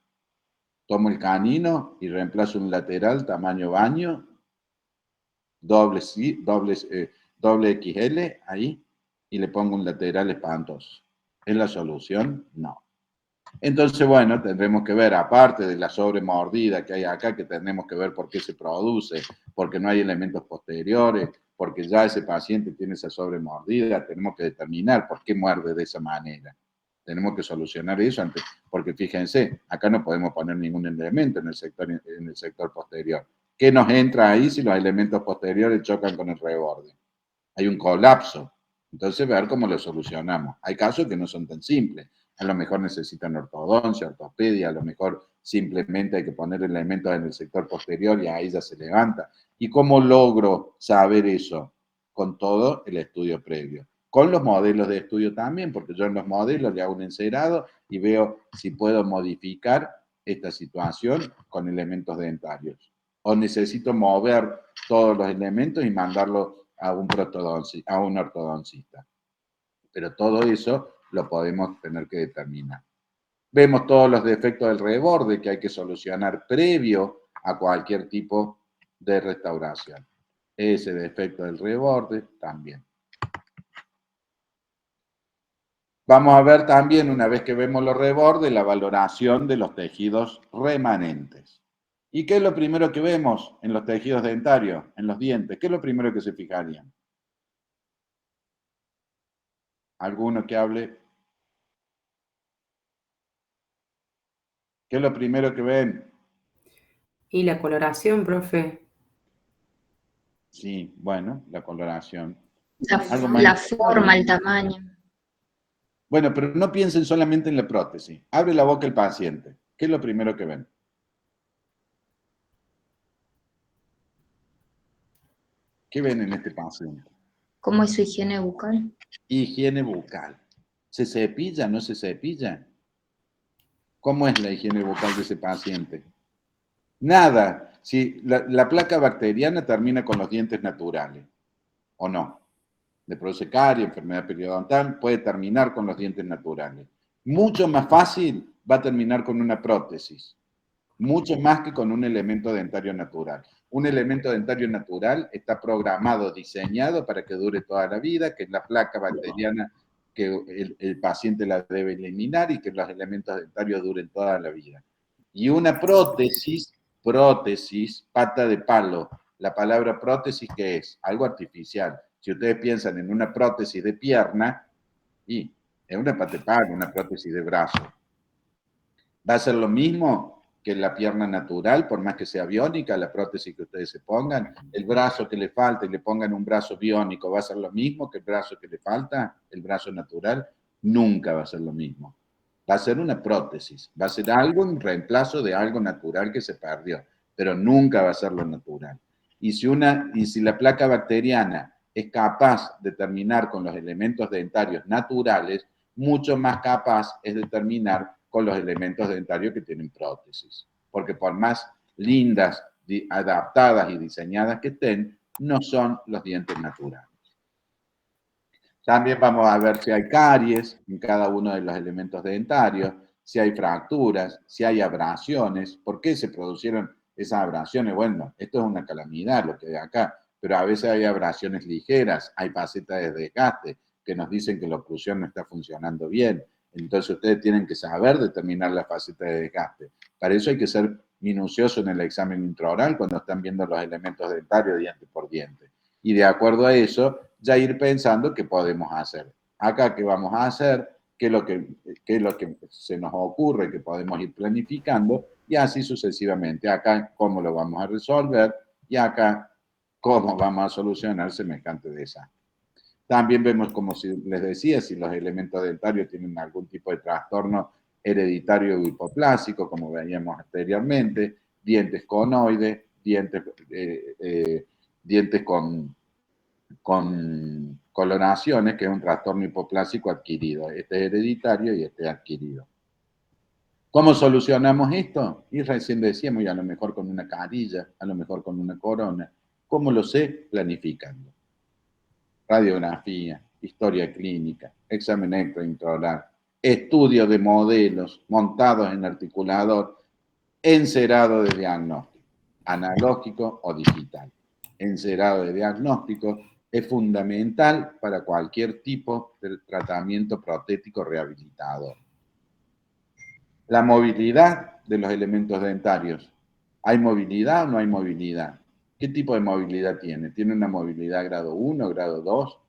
Tomo el canino y reemplazo un lateral tamaño baño, doble XL ahí, y le pongo un lateral espantoso. ¿Es la solución? No. Entonces, bueno, tendremos que ver, aparte de la sobremordida que hay acá, que tendremos que ver por qué se produce, porque no hay elementos posteriores, porque ya ese paciente tiene esa sobremordida, tenemos que determinar por qué muerde de esa manera. Tenemos que solucionar eso antes, porque fíjense, acá no podemos poner ningún elemento en el sector posterior. ¿Qué nos entra ahí si los elementos posteriores chocan con el reborde? Hay un colapso. Entonces, ver cómo lo solucionamos. Hay casos que no son tan simples. A lo mejor necesitan ortodoncia, ortopedia, a lo mejor simplemente hay que poner elementos en el sector posterior y ahí ya se levanta. ¿Y cómo logro saber eso? Con todo el estudio previo. Con los modelos de estudio también, porque yo en los modelos le hago un encerado y veo si puedo modificar esta situación con elementos dentarios. O necesito mover todos los elementos y mandarlos a un ortodoncista. Pero todo eso lo podemos tener que determinar. Vemos todos los defectos del reborde que hay que solucionar previo a cualquier tipo de restauración. Ese defecto del reborde también. Vamos a ver también, una vez que vemos los rebordes, la valoración de los tejidos remanentes. ¿Y qué es lo primero que vemos en los tejidos dentarios, en los dientes? ¿Qué es lo primero que se fijarían? ¿Alguno que hable? ¿Qué es lo primero que ven? Y la coloración, profe. Sí, bueno, la coloración. La, Algo más. la forma, el tamaño. Bueno, pero no piensen solamente en la prótesis. Abre la boca el paciente. ¿Qué es lo primero que ven? ¿Qué ven en este paciente? ¿Cómo es su higiene bucal? Higiene bucal. ¿Se cepilla? ¿No se cepilla? ¿Cómo es la higiene bucal de ese paciente? Nada. Si la placa bacteriana termina con los dientes naturales, ¿o no? De produce caries, enfermedad periodontal, puede terminar con los dientes naturales. Mucho más fácil va a terminar con una prótesis. Mucho más que con un elemento dentario natural. Un elemento dentario natural está programado, diseñado para que dure toda la vida, que es la placa bacteriana que el paciente la debe eliminar y que los elementos dentarios duren toda la vida. Y una prótesis, pata de palo. La palabra prótesis, ¿qué es? Algo artificial. Si ustedes piensan en una prótesis de pierna, y es una pata de palo, una prótesis de brazo. ¿Va a ser lo mismo que la pierna natural, por más que sea biónica, la prótesis que ustedes se pongan? El brazo que le falta y le pongan un brazo biónico, ¿va a ser lo mismo que el brazo que le falta, el brazo natural? Nunca va a ser lo mismo. Va a ser una prótesis, va a ser algo en reemplazo de algo natural que se perdió, pero nunca va a ser lo natural. Y si la placa bacteriana es capaz de terminar con los elementos dentarios naturales, mucho más capaz es de terminar con los elementos dentarios que tienen prótesis. Porque por más lindas, adaptadas y diseñadas que estén, no son los dientes naturales. También vamos a ver si hay caries en cada uno de los elementos dentarios, si hay fracturas, si hay abrasiones. ¿Por qué se produjeron esas abrasiones? Bueno, esto es una calamidad lo que hay acá, pero a veces hay abrasiones ligeras, hay facetas de desgaste que nos dicen que la oclusión no está funcionando bien. Entonces ustedes tienen que saber determinar la faceta de desgaste. Para eso hay que ser minucioso en el examen intraoral cuando están viendo los elementos dentarios diente por diente. Y de acuerdo a eso, ya ir pensando qué podemos hacer. Acá, ¿qué vamos a hacer? qué es lo que se nos ocurre que podemos ir planificando, y así sucesivamente. Acá cómo lo vamos a resolver, y acá cómo vamos a solucionar semejante desastre. También vemos, como les decía, si los elementos dentarios tienen algún tipo de trastorno hereditario o hipoplásico, como veíamos anteriormente, dientes conoides, dientes con coloraciones, que es un trastorno hipoplásico adquirido. Este es hereditario y este es adquirido. ¿Cómo solucionamos esto? Y recién decíamos, y a lo mejor con una carilla, a lo mejor con una corona. ¿Cómo lo sé? Planificando. Radiografía, historia clínica, examen extraintraoral, estudio de modelos montados en articulador, encerado de diagnóstico, analógico o digital. Encerado de diagnóstico es fundamental para cualquier tipo de tratamiento protético rehabilitador. La movilidad de los elementos dentarios. ¿Hay movilidad o no hay movilidad? ¿Qué tipo de movilidad tiene? ¿Tiene una movilidad grado 1, grado 2?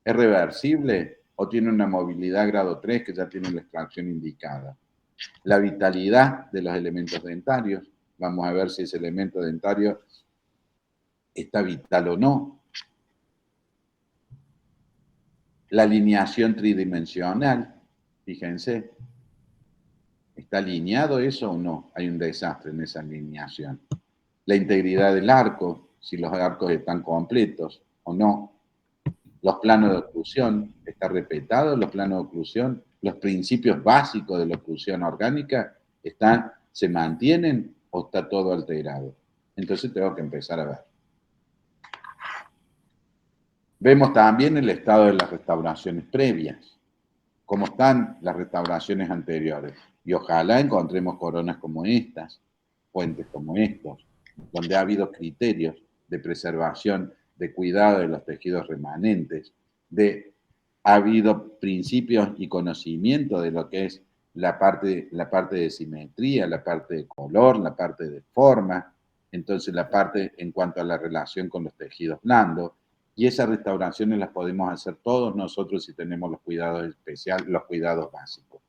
¿Es reversible o tiene una movilidad grado 3 que ya tiene la extracción indicada? La vitalidad de los elementos dentarios. Vamos a ver si ese elemento dentario está vital o no. La alineación tridimensional, fíjense, ¿está alineado eso o no? Hay un desastre en esa alineación. La integridad del arco, si los arcos están completos o no. Los planos de oclusión, ¿está respetado los planos de oclusión? Los principios básicos de la oclusión orgánica se mantienen o está todo alterado. Entonces tengo que empezar a ver. Vemos también el estado de las restauraciones previas, cómo están las restauraciones anteriores. Y ojalá encontremos coronas como estas, puentes como estos, donde ha habido criterios de preservación, de cuidado de los tejidos remanentes, ha habido principios y conocimiento de lo que es la parte de simetría, la parte de color, la parte de forma, entonces la parte en cuanto a la relación con los tejidos blandos, y esas restauraciones las podemos hacer todos nosotros si tenemos los cuidados especiales, los cuidados básicos.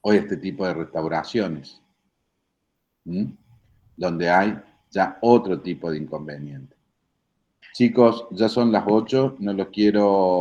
O este tipo de restauraciones, donde hay ya otro tipo de inconveniente. Chicos, ya son las 8, no los quiero